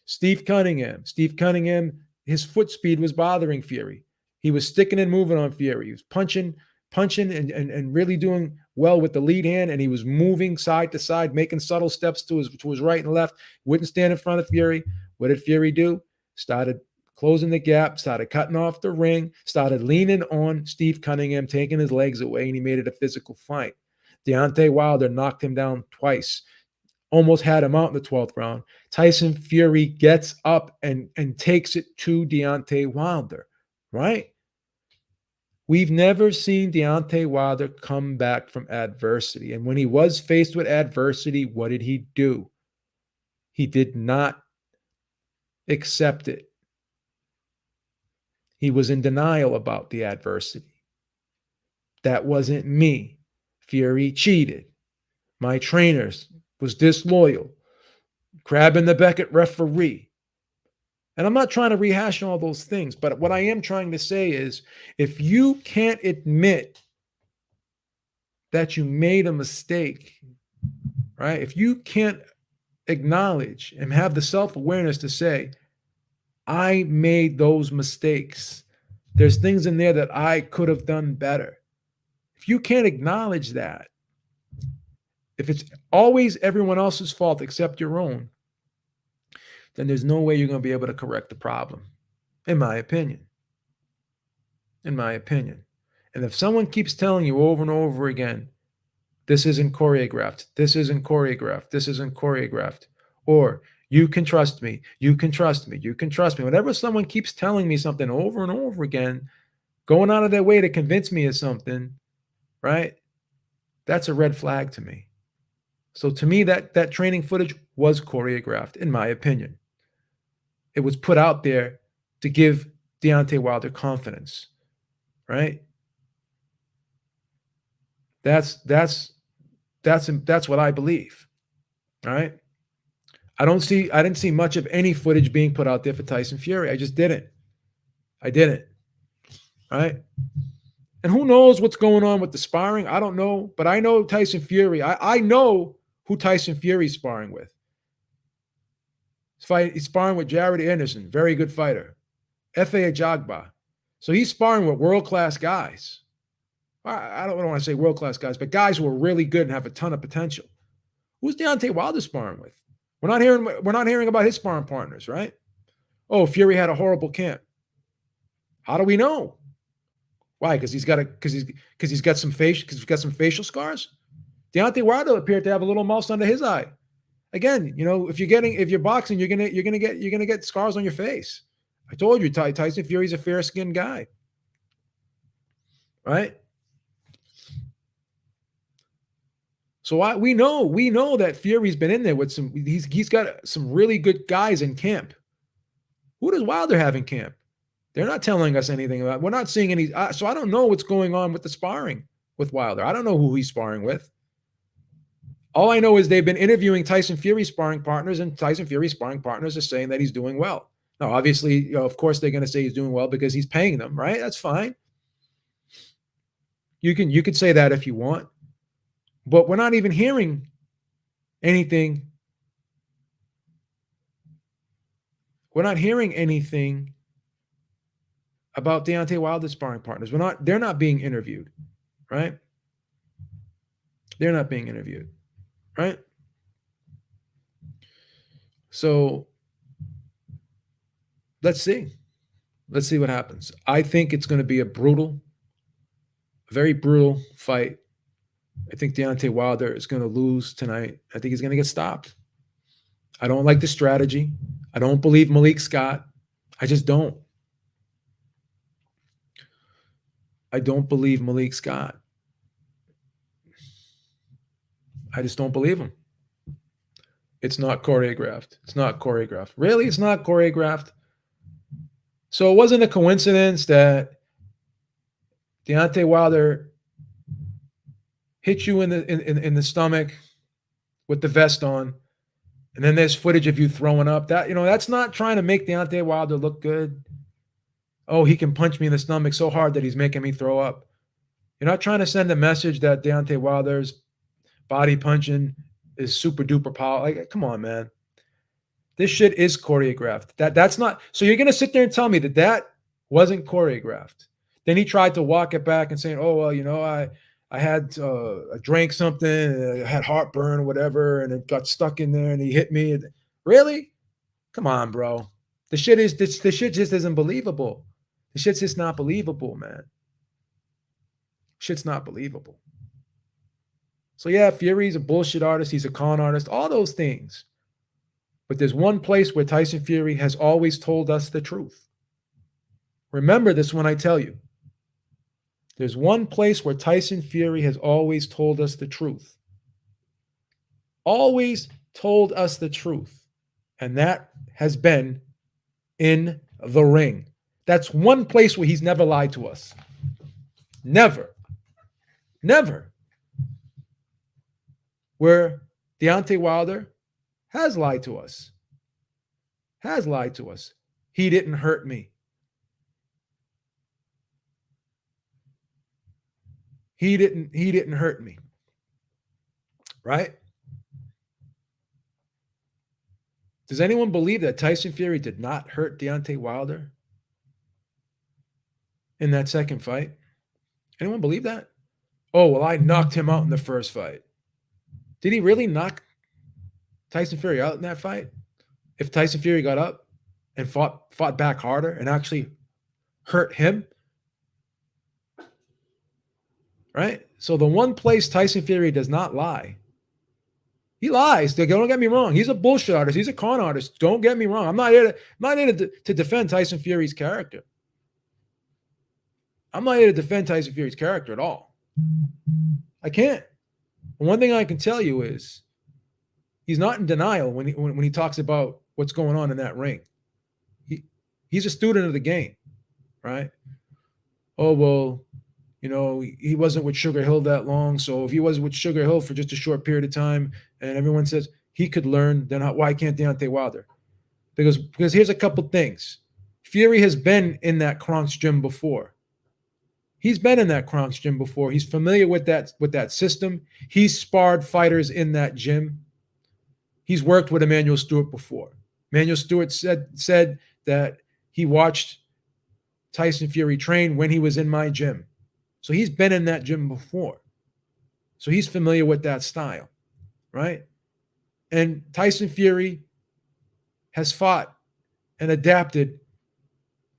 Steve Cunningham, his foot speed was bothering Fury. He was sticking and moving on Fury. He was punching and really doing well with the lead hand, and he was moving side to side, making subtle steps to his right and left. Wouldn't stand in front of Fury. What did Fury do? Started closing the gap, started cutting off the ring, started leaning on Steve Cunningham, taking his legs away, and he made it a physical fight. Deontay Wilder knocked him down twice, almost had him out in the 12th round. Tyson Fury gets up and takes it to Deontay Wilder, right? We've never seen Deontay Wilder come back from adversity. And when he was faced with adversity, what did he do? He did not accept it. He was in denial about the adversity. That wasn't me. Fury cheated. My trainers was disloyal. Grabbing the Beckett referee. And I'm not trying to rehash all those things, but what I am trying to say is if you can't admit that you made a mistake, right? If you can't acknowledge and have the self-awareness to say, I made those mistakes. There's things in there that I could have done better. If you can't acknowledge that, if it's always everyone else's fault except your own, then there's no way you're going to be able to correct the problem, in my opinion. In my opinion. And if someone keeps telling you over and over again, this isn't choreographed, this isn't choreographed, this isn't choreographed, or you can trust me, you can trust me, you can trust me. Whenever someone keeps telling me something over and over again, going out of their way to convince me of something, right? That's a red flag to me. So to me, that training footage was choreographed, in my opinion. It was put out there to give Deontay Wilder confidence, right? That's what I believe. All right. I didn't see much of any footage being put out there for Tyson Fury. I just didn't. I didn't. All right. And who knows what's going on with the sparring? I don't know, but I know Tyson Fury. I know who Tyson Fury's sparring with. He's sparring with Jared Anderson, very good fighter. F.A. Ajagba. So he's sparring with world-class guys. I don't want to say world-class guys, but guys who are really good and have a ton of potential. Who's Deontay Wilder sparring with? We're not hearing about his sparring partners, right? Oh, Fury had a horrible camp. How do we know? Why? Because he's got some facial scars. Deontay Wilder appeared to have a little mouse under his eye. Again, if you're boxing, you're gonna get scars on your face. I told you, Tyson Fury's a fair-skinned guy, right? So we know that Fury's been in there with some. He's got some really good guys in camp. Who does Wilder have in camp? They're not telling us anything about. We're not seeing any. So I don't know what's going on with the sparring with Wilder. I don't know who he's sparring with. All I know is they've been interviewing Tyson Fury's sparring partners, and Tyson Fury's sparring partners are saying that he's doing well. Now, obviously, of course, they're going to say he's doing well because he's paying them, right? That's fine. You could say that if you want, but we're not even hearing anything. We're not hearing anything about Deontay Wilder's sparring partners. They're not being interviewed, right? They're not being interviewed, right? So let's see. Let's see what happens. I think it's going to be a very brutal fight. I think Deontay Wilder is going to lose tonight. I think he's going to get stopped. I don't like the strategy. I don't believe Malik Scott. I just don't. I don't believe Malik Scott. I just don't believe him. It's not choreographed. It's not choreographed. Really, it's not choreographed. So it wasn't a coincidence that Deontay Wilder hit you in the stomach with the vest on, and then there's footage of you throwing up. That's not trying to make Deontay Wilder look good. Oh, he can punch me in the stomach so hard that he's making me throw up. You're not trying to send a message that Deontay Wilder's body punching is super duper power. Like, come on, man. This shit is choreographed. That's not. So you're gonna sit there and tell me that wasn't choreographed. Then he tried to walk it back and saying, "Oh well, I had I drank something, I had heartburn or whatever, and it got stuck in there, and he hit me." Really? Come on, bro. The shit just isn't believable. The shit's just not believable, man. Shit's not believable. So yeah, Fury's a bullshit artist. He's a con artist. All those things. But there's one place where Tyson Fury has always told us the truth. Remember this when I tell you. There's one place where Tyson Fury has always told us the truth. Always told us the truth. And that has been in the ring. That's one place where he's never lied to us. Never. Never. Where Deontay Wilder has lied to us. Has lied to us. He didn't hurt me. He didn't hurt me. Right? Does anyone believe that Tyson Fury did not hurt Deontay Wilder in that second fight? Anyone believe that? Oh, well, I knocked him out in the first fight. Did he really knock Tyson Fury out in that fight? If Tyson Fury got up and fought back harder and actually hurt him, right? So the one place Tyson Fury does not lie, he lies. Don't get me wrong. He's a bullshit artist. He's a con artist. Don't get me wrong. I'm not here to defend Tyson Fury's character. I'm not here to defend Tyson Fury's character at all. I can't. And one thing I can tell you is he's not in denial when he talks about what's going on in that ring. He's a student of the game, right? Oh, well, you know, he wasn't with Sugar Hill that long. So if he was with Sugar Hill for just a short period of time and everyone says he could learn, then why can't Deontay Wilder? Because here's a couple things. Fury has been in that Kronk's gym before. He's been in that Kronk's gym before. He's familiar with that system. He's sparred fighters in that gym. He's worked with Emmanuel Stewart before. Emmanuel Stewart said that he watched Tyson Fury train when he was in my gym. So he's been in that gym before. So he's familiar with that style, right? And Tyson Fury has fought and adapted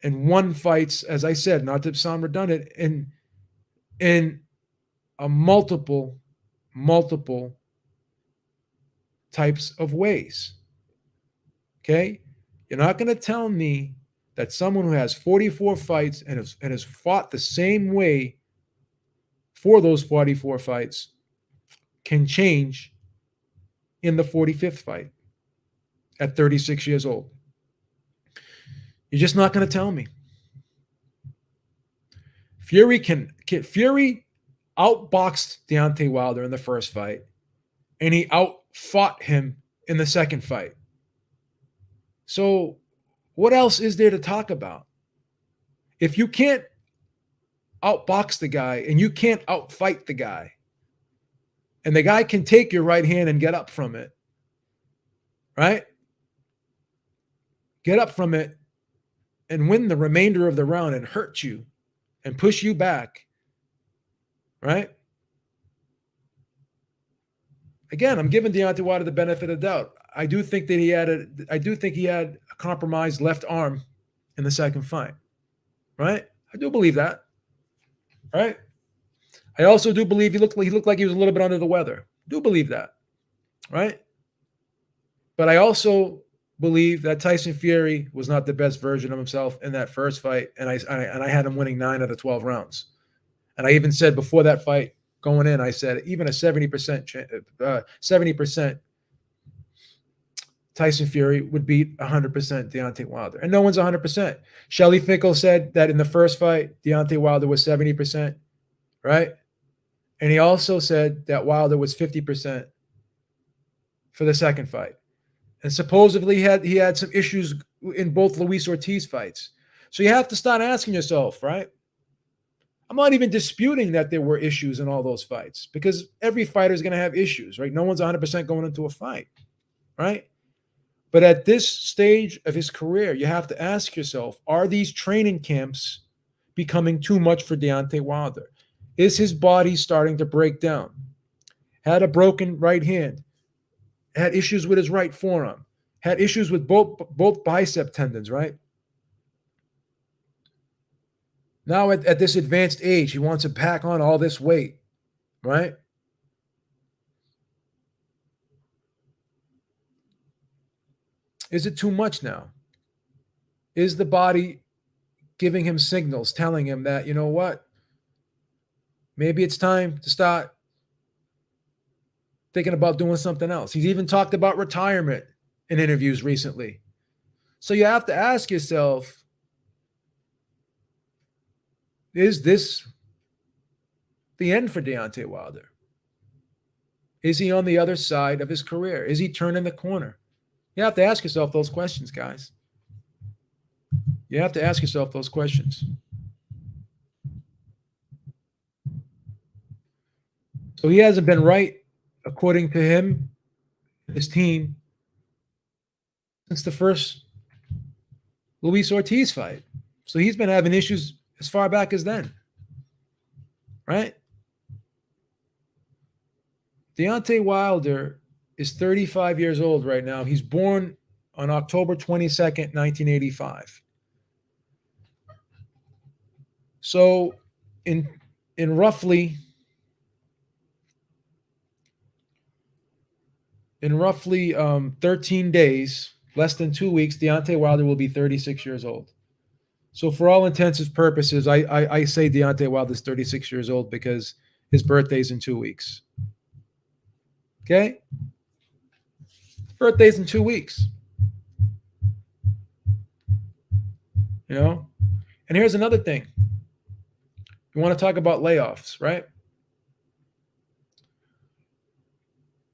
and won fights, as I said, not to sound redundant, in a multiple types of ways. Okay? You're not going to tell me that someone who has 44 fights and has fought the same way for those 44 fights can change in the 45th fight at 36 years old. You're just not going to tell me. Fury outboxed Deontay Wilder in the first fight, and he outfought him in the second fight. So what else is there to talk about? If you can't outbox the guy and you can't outfight the guy, and the guy can take your right hand and get up from it, right? Get up from it and win the remainder of the round and hurt you and push you back, right? Again, I'm giving Deontay Wilder the benefit of the doubt. I do think he had a compromised left arm in the second fight, right? I do believe that, right? I also do believe he looked like he was a little bit under the weather. Do believe that, right? But I also believe that Tyson Fury was not the best version of himself in that first fight, and I had him winning 9 out of 12 rounds. And I even said before that fight going in, I said even a 70% Tyson Fury would beat 100% Deontay Wilder, and no one's 100%. Shelly Finkel said that in the first fight, Deontay Wilder was 70%, right? And he also said that Wilder was 50% for the second fight. And supposedly he had some issues in both Luis Ortiz fights. So you have to start asking yourself, right? I'm not even disputing that there were issues in all those fights because every fighter is going to have issues, right? No one's 100% going into a fight, right? But at this stage of his career, you have to ask yourself, are these training camps becoming too much for Deontay Wilder? Is his body starting to break down? Had a broken right hand. Had issues with his right forearm. Had issues with both bicep tendons, right? Now at this advanced age, he wants to pack on all this weight, right? Is it too much now? Is the body giving him signals, telling him that, you know what? Maybe it's time to start thinking about doing something else. He's even talked about retirement in interviews recently. So you have to ask yourself, is this the end for Deontay Wilder? Is he on the other side of his career? Is he turning the corner? You have to ask yourself those questions, guys. You have to ask yourself those questions. So he hasn't been right, according to him, his team, since the first Luis Ortiz fight. So he's been having issues as far back as then, right? Deontay Wilder is 35 years old right now. He's born on October 22nd, 1985. So in roughly 13 days, less than 2 weeks, Deontay Wilder will be 36 years old. So for all intents and purposes, I say Deontay Wilder is 36 years old because his birthday's in 2 weeks. Okay? His birthday's in 2 weeks. You know? And here's another thing. You want to talk about layoffs, right?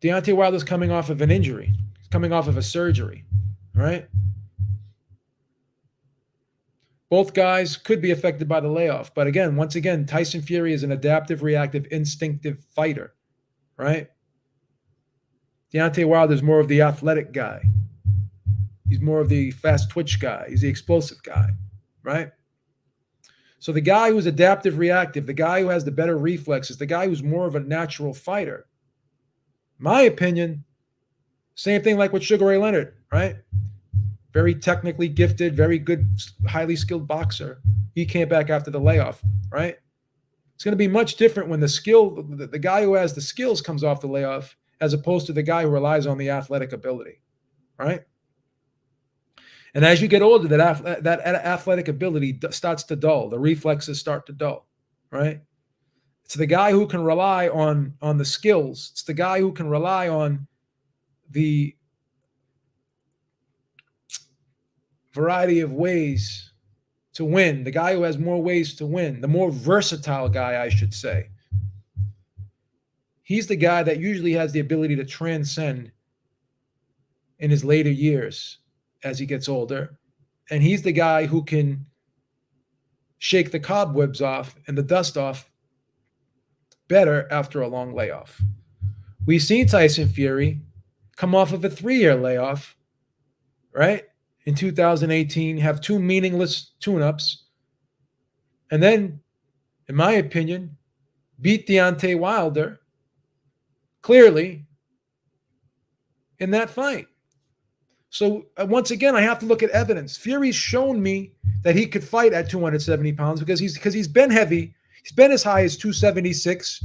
Deontay Wilder's coming off of an injury. He's coming off of a surgery, right? Both guys could be affected by the layoff. But again, once again, Tyson Fury is an adaptive, reactive, instinctive fighter, right? Deontay Wilder is more of the athletic guy. He's more of the fast twitch guy. He's the explosive guy, right? So the guy who's adaptive, reactive, the guy who has the better reflexes, the guy who's more of a natural fighter, my opinion, same thing like with Sugar Ray Leonard, right? Very technically gifted, very good, highly skilled boxer. He came back after the layoff, right? It's going to be much different when the guy who has the skills comes off the layoff as opposed to the guy who relies on the athletic ability, right? And as you get older, that athletic ability starts to dull. The reflexes start to dull, right? It's the guy who can rely on the skills. It's the guy who can rely on the variety of ways to win. The guy who has more ways to win, the more versatile guy, I should say. He's the guy that usually has the ability to transcend in his later years as he gets older. And he's the guy who can shake the cobwebs off and the dust off better after a long layoff. We've seen Tyson Fury come off of a 3-year layoff, right? In 2018, have 2 meaningless tune-ups, and then, in my opinion, beat Deontay Wilder clearly in that fight. So once again, I have to look at evidence. Fury's shown me that he could fight at 270 pounds because he's been heavy. He's been as high as 276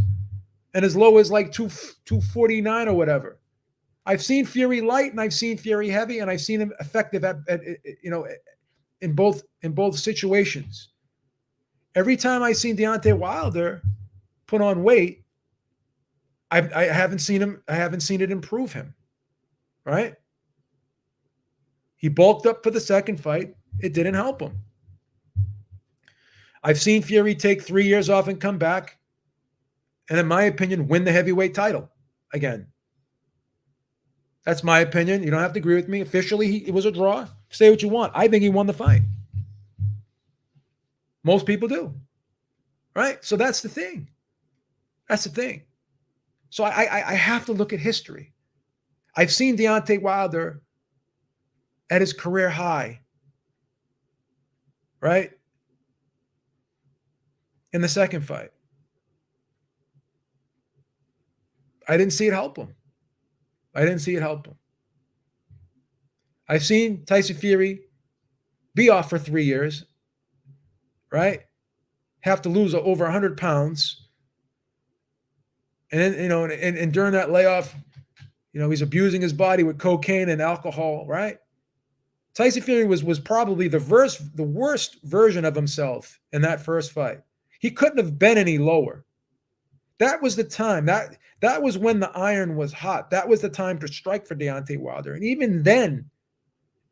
and as low as like 249 or whatever. I've seen Fury light and I've seen Fury heavy, and I've seen him effective in both situations. Every time I've seen Deontay Wilder put on weight, I haven't seen it improve him, right? He bulked up for the second fight. It didn't help him. I've seen Fury take 3 years off and come back, and in my opinion, win the heavyweight title again. That's my opinion. You don't have to agree with me. Officially, it was a draw. Say what you want. I think he won the fight. Most people do. Right? So that's the thing. That's the thing. So I have to look at history. I've seen Deontay Wilder at his career high, right? In the second fight. I didn't see it help him. I've seen Tyson Fury be off for 3 years, right? Have to lose over 100 pounds. And then, and during that layoff, he's abusing his body with cocaine and alcohol, right? Tyson Fury was probably the worst version of himself in that first fight. He couldn't have been any lower. That was the time. That was when the iron was hot. That was the time to strike for Deontay Wilder. And even then,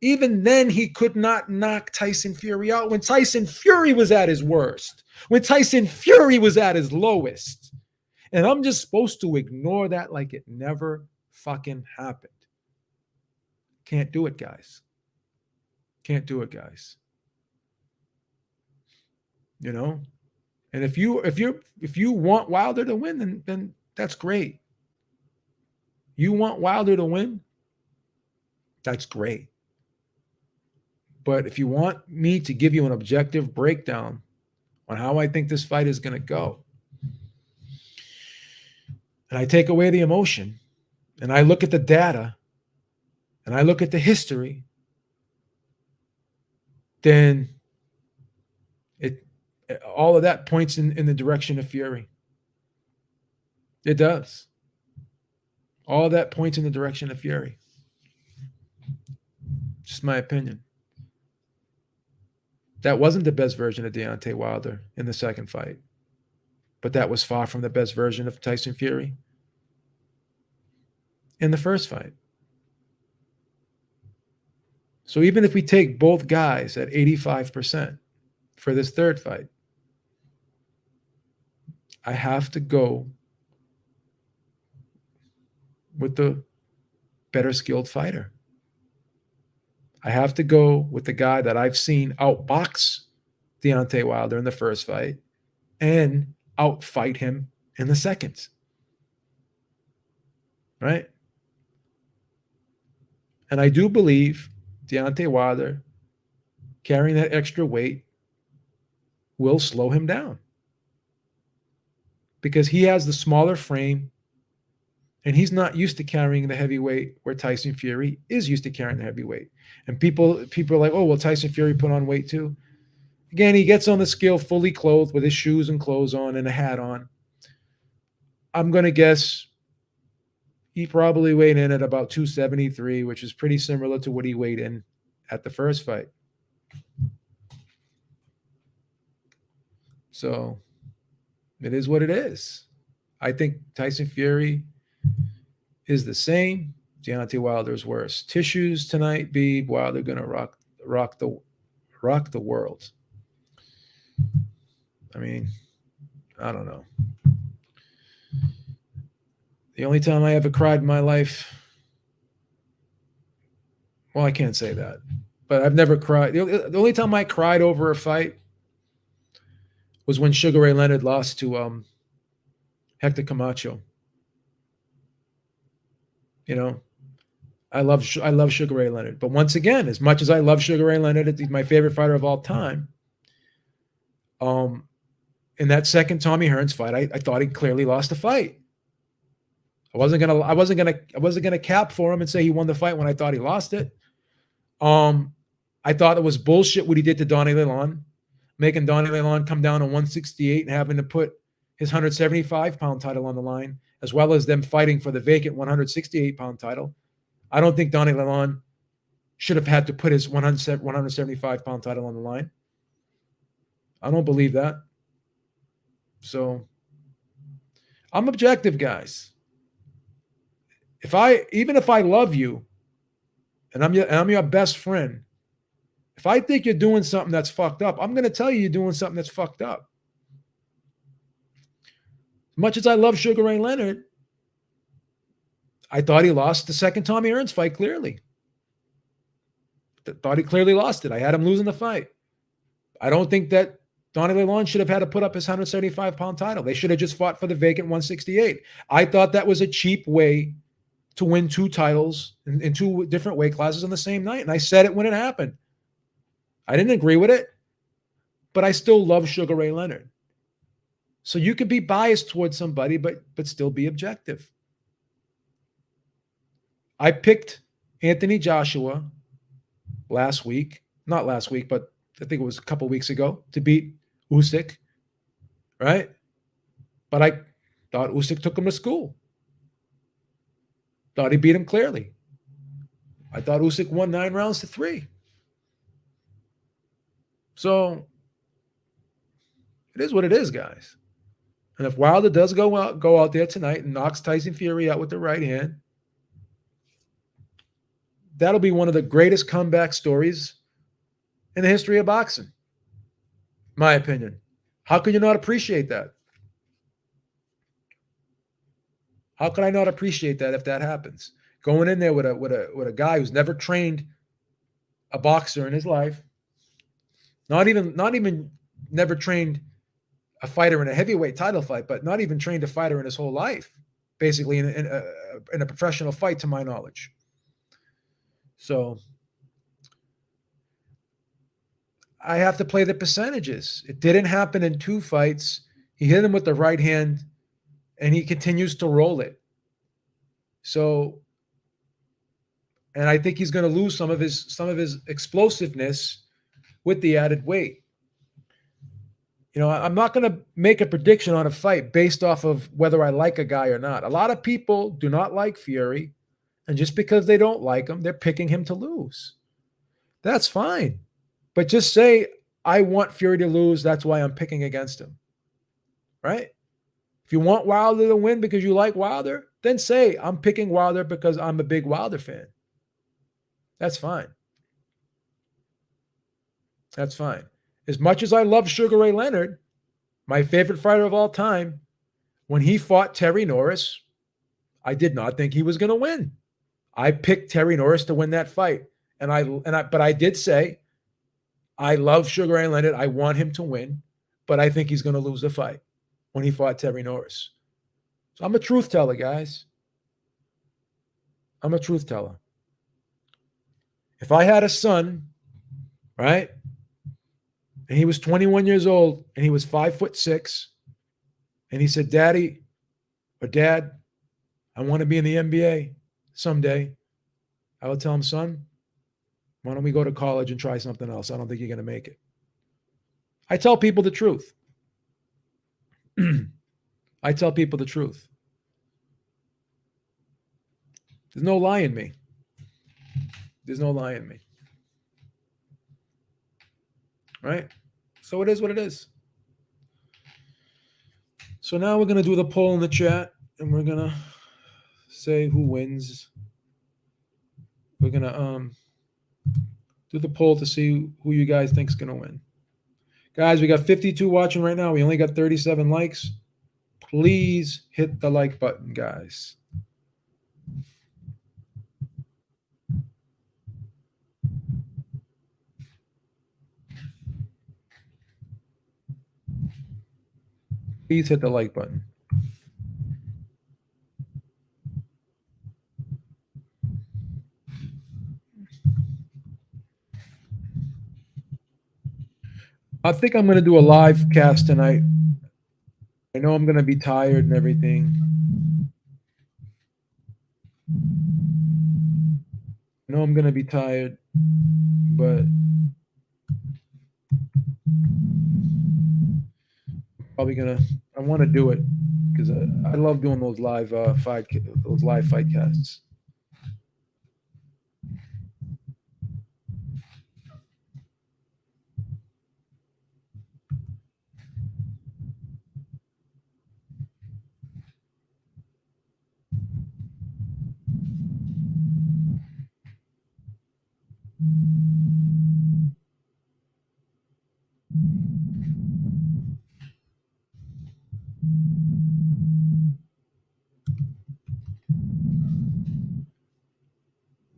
he could not knock Tyson Fury out when Tyson Fury was at his worst, when Tyson Fury was at his lowest. And I'm just supposed to ignore that like it never fucking happened. Can't do it, guys. Can't do it, guys. You know? And if you want Wilder to win, then that's great. You want Wilder to win? That's great. But if you want me to give you an objective breakdown on how I think this fight is going to go, and I take away the emotion, and I look at the data, and I look at the history, then it all of that points in the direction of Fury. It does. All of that points in the direction of Fury. Just my opinion. That wasn't the best version of Deontay Wilder in the second fight, but that was far from the best version of Tyson Fury in the first fight. So even if we take both guys at 85% for this third fight, I have to go with the better skilled fighter. I have to go with the guy that I've seen outbox Deontay Wilder in the first fight and outfight him in the second. Right? And I do believe Deontay Wilder carrying that extra weight will slow him down because he has the smaller frame and he's not used to carrying the heavyweight where Tyson Fury is used to carrying the heavyweight. And people are like, oh, well, Tyson Fury put on weight too. Again, he gets on the scale fully clothed with his shoes and clothes on and a hat on. I'm going to guess he probably weighed in at about 273, which is pretty similar to what he weighed in at the first fight. So it is what it is. I think Tyson Fury is the same. Deontay Wilder's worse. Tissues tonight, Beeb. Wilder gonna rock the world. I mean, I don't know. The only time I ever cried in my life, well, I can't say that, but I've never cried. The only time I cried over a fight was when Sugar Ray Leonard lost to Hector Camacho. You know, I love Sugar Ray Leonard, but once again, as much as I love Sugar Ray Leonard, he's my favorite fighter of all time. In that second Tommy Hearns fight, I thought he clearly lost the fight. I wasn't gonna cap for him and say he won the fight when I thought he lost it. I thought it was bullshit what he did to Donnie Lalonde, making Donnie Lalonde come down to 168 and having to put his 175-pound title on the line, as well as them fighting for the vacant 168-pound title. I don't think Donnie Lalonde should have had to put his 175-pound title on the line. I don't believe that. So I'm objective, guys. Even if I love you and I'm your best friend, if I think you're doing something that's fucked up, I'm going to tell you you're doing something that's fucked up. As much as I love Sugar Ray Leonard, I thought he lost the second Tommy Hearns fight clearly. Thought he clearly lost it. I had him losing the fight. I don't think that Donnie Lalonde should have had to put up his 175-pound title. They should have just fought for the vacant 168. I thought that was a cheap way to win two titles in two different weight classes on the same night. And I said it when it happened. I didn't agree with it, but I still love Sugar Ray Leonard. So you could be biased towards somebody, but still be objective. I picked Anthony Joshua last week, not last week, but I think it was a couple weeks ago, to beat Usyk, right? But I thought Usyk took him to school. Thought he beat him clearly. I thought Usyk won 9 rounds to 3. So it is what it is, guys. And if Wilder does go out there tonight and knocks Tyson Fury out with the right hand, that'll be one of the greatest comeback stories in the history of boxing. My opinion. How can you not appreciate that? How could I not appreciate that if that happens? Going in there with a guy who's never trained a boxer in his life, not even never trained a fighter in a heavyweight title fight, but not even trained a fighter in his whole life, basically in a professional fight, to my knowledge. So I have to play the percentages. It didn't happen in 2 fights. He hit him with the right hand, and he continues to roll it. So, and I think he's going to lose some of his explosiveness with the added weight. I'm not going to make a prediction on a fight based off of whether I like a guy or not. A lot of people do not like Fury, and just because they don't like him, they're picking him to lose. That's fine. But just say, I want Fury to lose. That's why I'm picking against him. Right? If you want Wilder to win because you like Wilder, then say, I'm picking Wilder because I'm a big Wilder fan. That's fine. That's fine. As much as I love Sugar Ray Leonard, my favorite fighter of all time, when he fought Terry Norris, I did not think he was going to win. I picked Terry Norris to win that fight. But I did say, I love Sugar Ray Leonard. I want him to win, but I think he's going to lose the fight when he fought Terry Norris. So I'm a truth teller, guys. I'm a truth teller. If I had a son, right, and he was 21 years old and he was 5'6", and he said, Daddy or Dad, I want to be in the NBA someday, I would tell him, son, why don't we go to college and try something else? I don't think you're going to make it. I tell people the truth. I tell people the truth. There's no lie in me. There's no lie in me. Right? So it is what it is. So now we're going to do the poll in the chat, and we're going to say who wins. We're going to do the poll to see who you guys think is going to win. Guys, we got 52 watching right now. We only got 37 likes. Please hit the like button, guys. Please hit the like button. I think I'm going to do a live cast tonight. I know I'm going to be tired and everything. I know I'm going to be tired, but I want to do it because I love doing those live fight casts.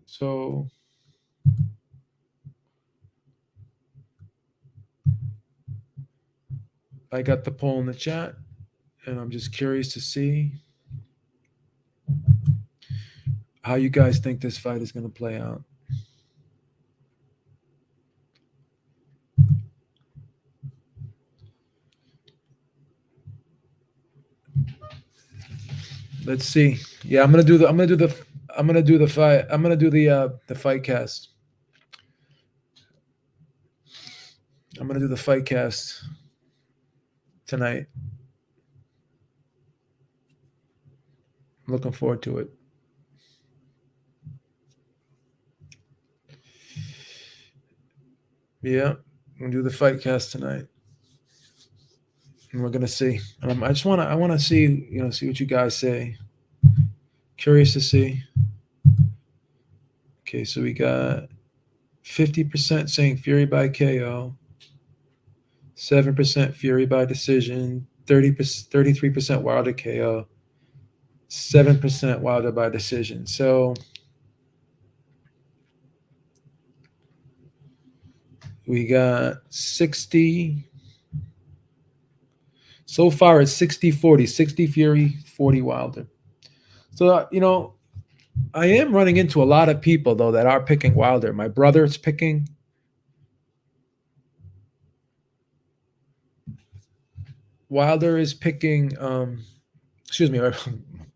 So I got the poll in the chat, and I'm just curious to see how you guys think this fight is going to play out. Let's see. Yeah, I'm gonna do the fight cast. I'm gonna do the fight cast tonight. I'm looking forward to it. Yeah, I'm gonna do the fight cast tonight, and we're gonna see. And I want to see, see what you guys say. Curious to see. Okay, so we got 50% saying Fury by KO, 7% Fury by decision, 33% Wilder KO, 7% Wilder by decision. So we got 60. So far, it's 60-40. 60 Fury, 40 Wilder. So, I am running into a lot of people, though, that are picking Wilder. My brother's picking. Wilder is picking. Excuse me,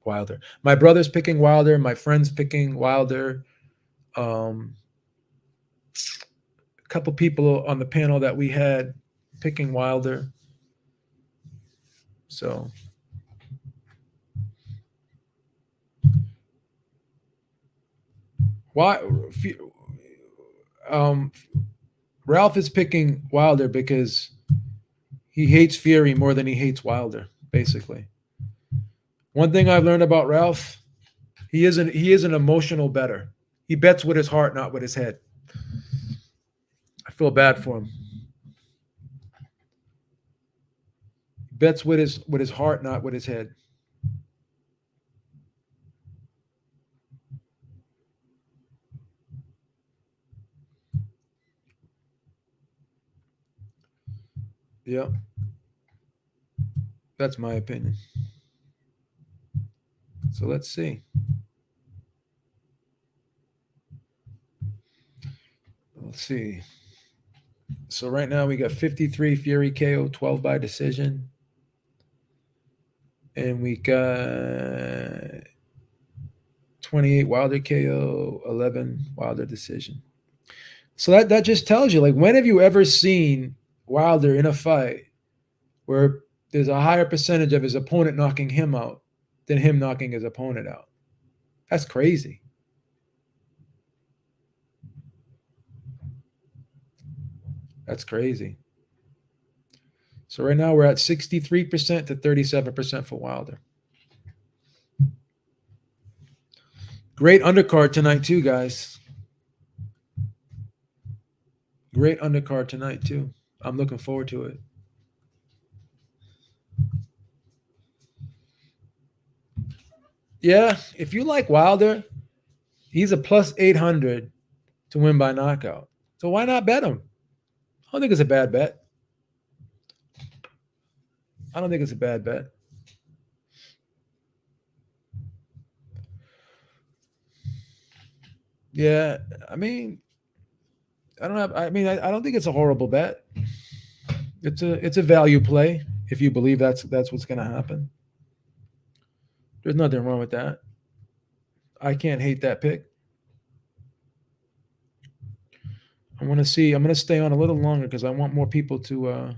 Wilder. My brother's picking Wilder. My friend's picking Wilder. A couple people on the panel that we had picking Wilder. So why? Um, Ralph is picking Wilder because he hates Fury more than he hates Wilder. Basically, one thing I've learned about Ralph, he is an emotional bettor. He bets with his heart, not with his head. I feel bad for him. He bets with his heart, not with his head. Yeah, that's my opinion. So let's see. Let's see. So right now we got 53 Fury KO, 12 by decision. And we got 28 Wilder KO, 11 Wilder decision. So that just tells you, like, when have you ever seen Wilder in a fight where there's a higher percentage of his opponent knocking him out than him knocking his opponent out? That's crazy. That's crazy. So right now we're at 63% to 37% for Wilder. Great undercard tonight too, guys. Great undercard tonight too. I'm looking forward to it. Yeah, if you like Wilder, he's a plus 800 to win by knockout. So why not bet him? I don't think it's a bad bet. I don't think it's a bad bet. Yeah, I mean, I don't have. I mean, I don't think it's a horrible bet. It's a value play if you believe that's what's going to happen. There's nothing wrong with that. I can't hate that pick. I want to see. I'm going to stay on a little longer because I want more people to.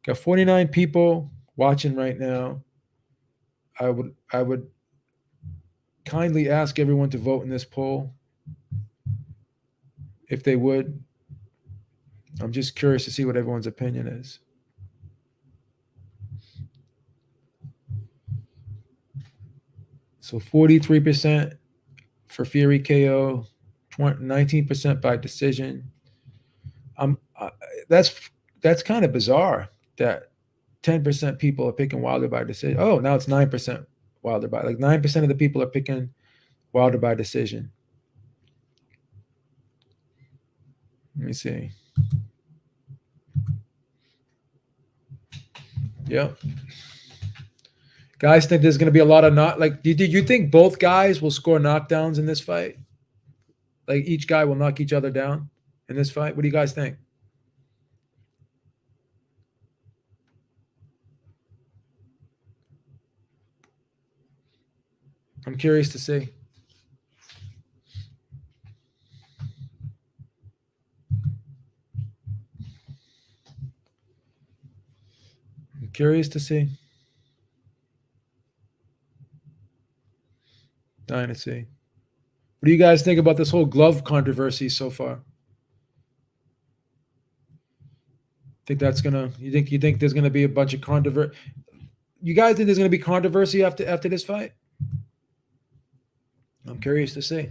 Got 49 people watching right now. I would kindly ask everyone to vote in this poll if they would. I'm just curious to see what everyone's opinion is. So 43% for Fury KO, 19% by decision. I'm that's that's kind of bizarre that 10% people are picking Wilder by decision. Oh, now it's 9% Wilder by, like, 9% of the people are picking Wilder by decision. Let me see. Yep. Guys think there's going to be a lot of did you think both guys will score knockdowns in this fight? Like each guy will knock each other down in this fight? What do you guys think? I'm curious to see. I'm curious to see. Dying to see. What do you guys think about this whole glove controversy so far? Think that's gonna? You think there's gonna be a bunch of controversy? You guys think there's gonna be controversy after this fight? I'm curious to see.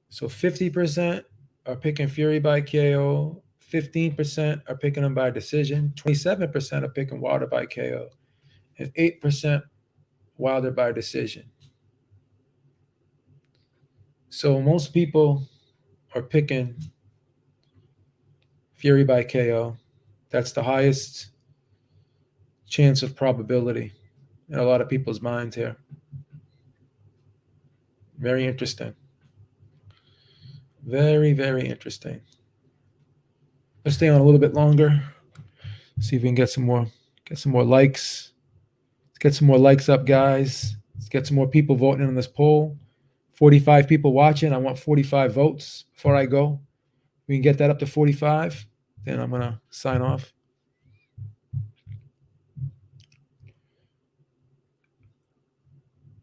So 50% are picking Fury by KO. 15% are picking him by decision. 27% are picking Wilder by KO, and 8% Wilder by decision. So most people are picking Fury by KO. That's the highest chance of probability in a lot of people's minds here. Very interesting. Very, very interesting. Let's stay on a little bit longer. See if we can get some more likes. Let's get some more likes up, guys. Let's get some more people voting on this poll. 45 people watching. I want 45 votes before I go. We can get that up to 45. Then I'm gonna sign off.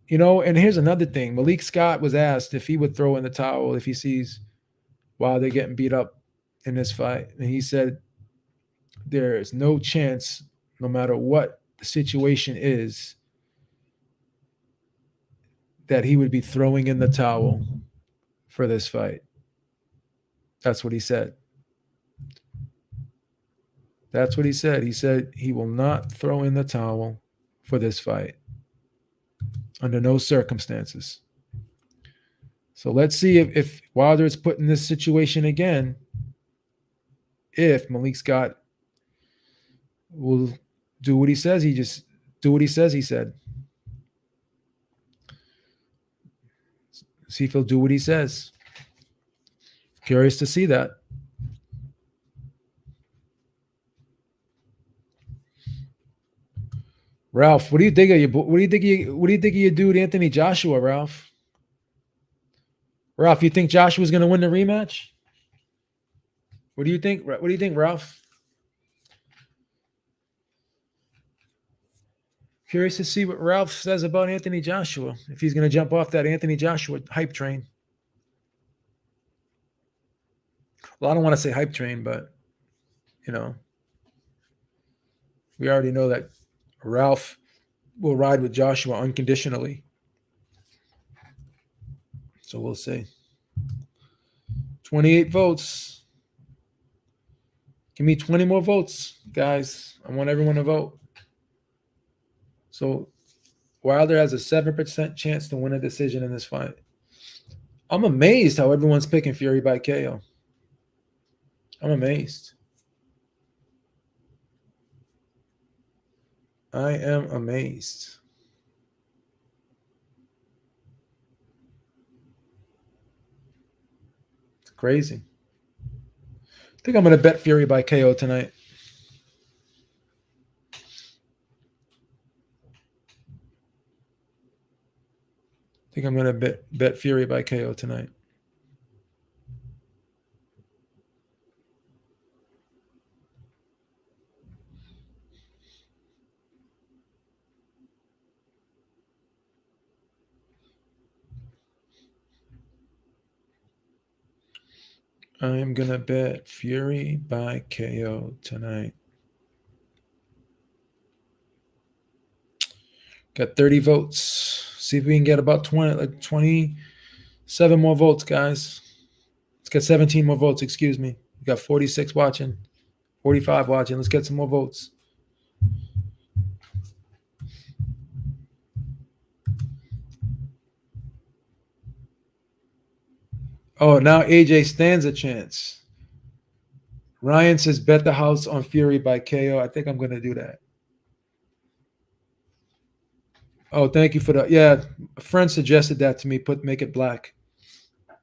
You know, and here's another thing. Malik Scott was asked if he would throw in the towel if he sees while they're getting beat up in this fight. And he said there is no chance, no matter what the situation is, that he would be throwing in the towel for this fight. That's what he said. That's what he said. He said he will not throw in the towel for this fight under no circumstances. So let's see if Wilder is put in this situation again, if Malik Scott will do what he says. He just do what he says he said. See if he'll do what he says. Curious to see that. Ralph, what do you think of you? What do you think of your dude Anthony Joshua, Ralph? Ralph, you think Joshua's going to win the rematch? What do you think? What do you think, Ralph? Curious to see what Ralph says about Anthony Joshua, if he's going to jump off that Anthony Joshua hype train. Well, I don't want to say hype train, but, you know, we already know that Ralph will ride with Joshua unconditionally. So we'll see. 28 votes. Give me 20 more votes, guys. I want everyone to vote. So Wilder has a 7% chance to win a decision in this fight. I'm amazed how everyone's picking Fury by KO. I'm amazed. I am amazed. It's crazy. I think I'm going to bet Fury by KO tonight. I think I'm going to bet Fury by KO tonight. I'm going to bet Fury by KO tonight. Got 30 votes. See if we can get about 27 more votes, guys. Let's get 17 more votes, excuse me. We got 46 watching, 45 watching. Let's get some more votes. Oh, now AJ stands a chance. Ryan says bet the house on Fury by KO. I think I'm going to do that. Oh, thank you for that. Yeah, a friend suggested that to me. Make it black. I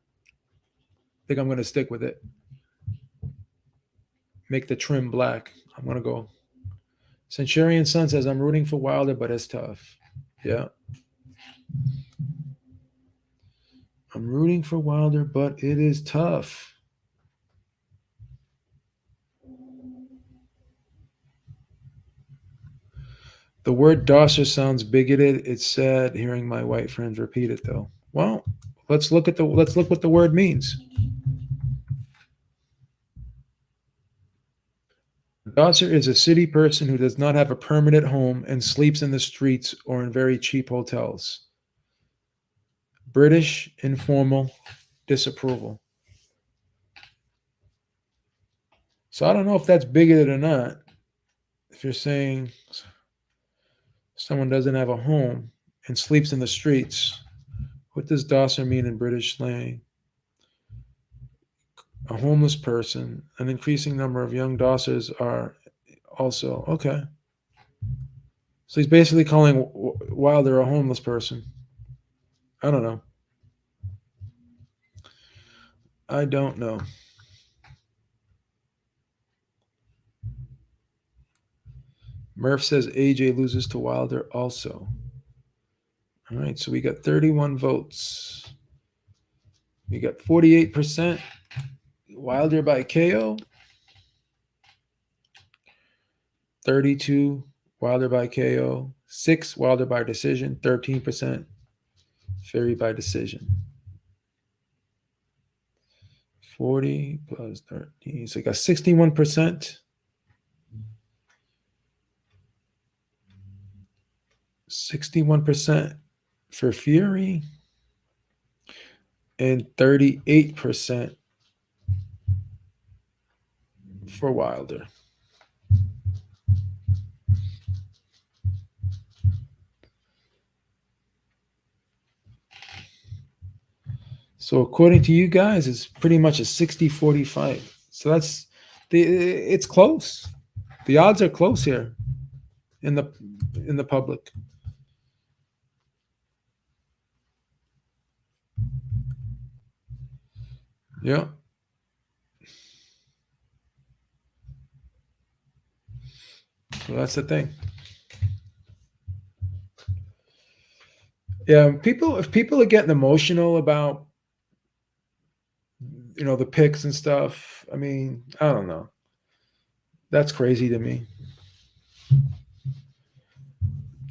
think I'm going to stick with it. Make the trim black. I'm going to go. Centurion Son says I'm rooting for Wilder, but it's tough. Yeah. I'm rooting for Wilder, but it is tough. The word Dosser sounds bigoted. It's sad hearing my white friends repeat it, though. Well, let's look what the word means. Dosser is a city person who does not have a permanent home and sleeps in the streets or in very cheap hotels. British, informal, disapproval. So I don't know if that's bigoted or not. If you're saying someone doesn't have a home and sleeps in the streets. What does dosser mean in British slang? A homeless person. An increasing number of young dossers are also okay. So he's basically calling Wilder a homeless person. I don't know. I don't know. Murph says AJ loses to Wilder also. All right, so we got 31 votes. We got 48% Wilder by KO, 32 Wilder by KO, 6 Wilder by decision, 13% Fury by decision. 40 plus 13. So we got 61%. 61% for Fury and 38% for Wilder. So according to you guys, it's pretty much a 60-40 fight. So it's close. The odds are close here in the public. Yeah. So that's the thing. Yeah, if people are getting emotional about the picks and stuff, I mean, I don't know. That's crazy to me.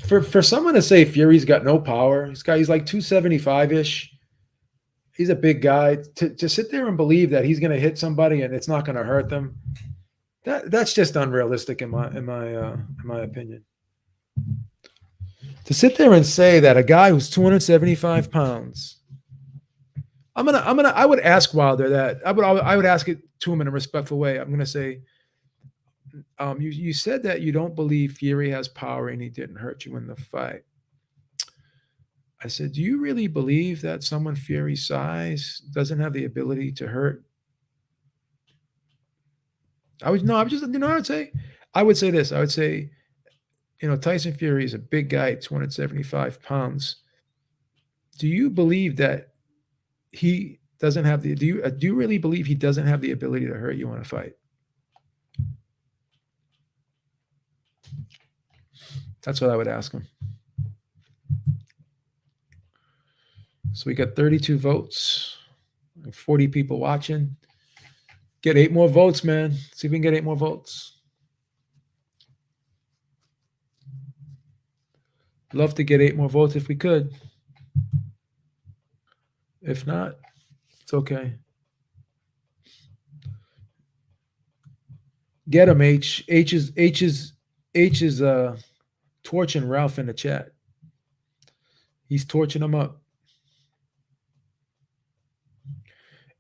For someone to say Fury's got no power, he's like 275-ish. He's a big guy. To sit there and believe that he's going to hit somebody and it's not going to hurt them, that's just unrealistic in my opinion. To sit there and say that a guy who's 275 pounds, I would ask Wilder that. I would ask it to him in a respectful way. I'm gonna say, you said that you don't believe Fury has power and he didn't hurt you in the fight. I said, do you really believe that someone Fury's size doesn't have the ability to hurt? I would no, I would just I would say this. I would say, Tyson Fury is a big guy, 275 pounds. Do you believe that he doesn't have the do you really believe he doesn't have the ability to hurt you in a fight? That's what I would ask him. So we got 32 votes, 40 people watching. Get 8 more votes, man. See if we can get 8 more votes. Love to get 8 more votes if we could. If not, it's okay. Get him, H. H is torching Ralph in the chat. He's torching him up.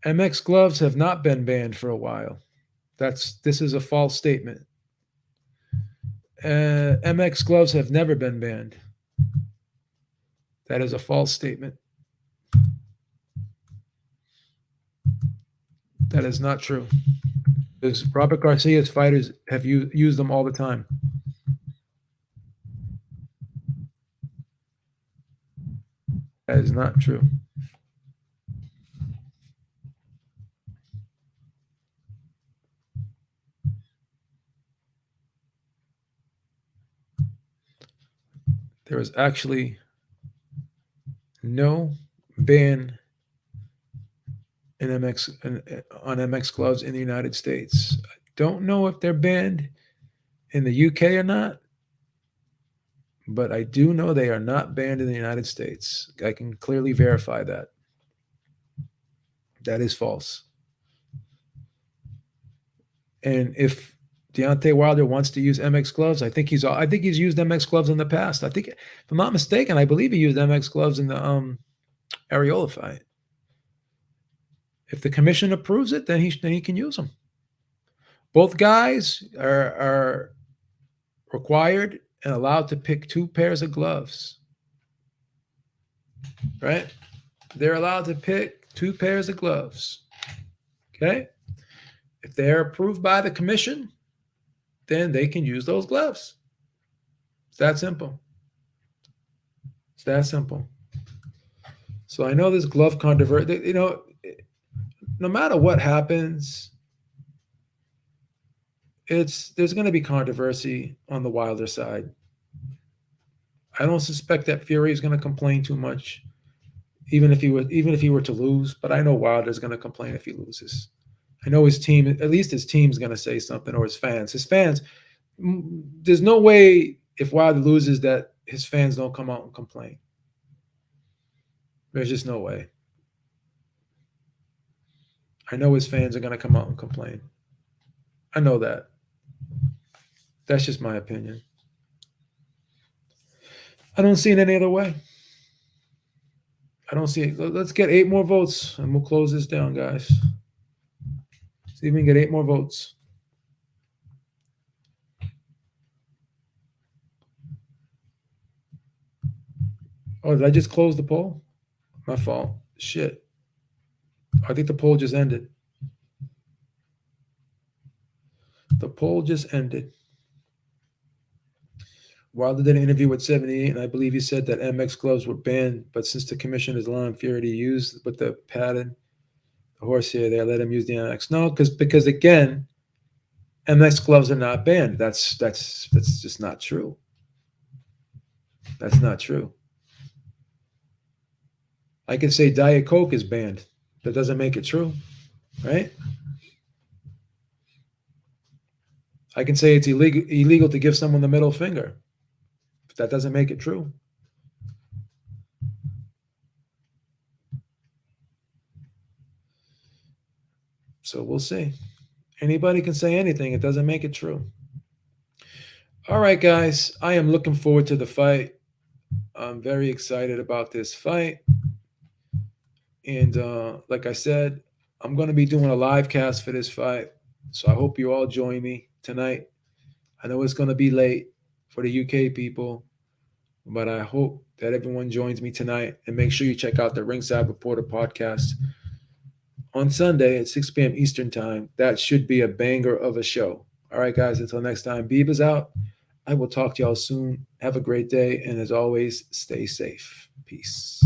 MX gloves have not been banned for a while. This is a false statement. MX gloves have never been banned. That is a false statement. That is not true. Because Robert Garcia's fighters have used them all the time. That is not true. There is actually no ban on MX gloves in the United States. I don't know if they're banned in the UK or not, but I do know they are not banned in the United States. I can clearly verify that. That is false. And if Deontay Wilder wants to use MX gloves, I think he's used MX gloves in the past. I think, if I'm not mistaken, I believe he used MX gloves in the Areola fight. If the commission approves it, then he can use them. Both guys are required and allowed to pick 2 pairs of gloves. right? They're allowed to pick 2 pairs of gloves. Okay? If they're approved by the commission, then they can use those gloves. It's that simple. It's that simple. So I know this glove controversy, no matter what happens, there's going to be controversy on the Wilder side. I don't suspect that Fury is going to complain too much, even if he were to lose. But I know Wilder's going to complain if he loses. I know his team, at least his team's going to say something, or his fans. His fans, there's no way if Wilder loses that his fans don't come out and complain. There's just no way. I know his fans are going to come out and complain. I know that. That's just my opinion. I don't see it any other way. I don't see it. Let's get 8 more votes and we'll close this down, guys. See if we can get 8 more votes. Oh, did I just close the poll? My fault. Shit. I think the poll just ended. The poll just ended. Wilder did an interview with 78, and I believe he said that MX gloves were banned, but since the commission is allowing Fury to use with the padded horsehair, they let him use the MX. No, because again, MX gloves are not banned. That's just not true. That's not true. I can say Diet Coke is banned. That doesn't make it true, right? I can say it's illegal to give someone the middle finger. But that doesn't make it true. So we'll see. Anybody can say anything. It doesn't make it true. All right, guys. I am looking forward to the fight. I'm very excited about this fight. And like I said, I'm going to be doing a live cast for this fight. So I hope you all join me tonight. I know it's going to be late for the UK people, but I hope that everyone joins me tonight. And make sure you check out the Ringside Reporter podcast on Sunday at 6 p.m. Eastern Time. That should be a banger of a show. All right, guys, until next time, Beaver's out. I will talk to y'all soon. Have a great day. And as always, stay safe. Peace.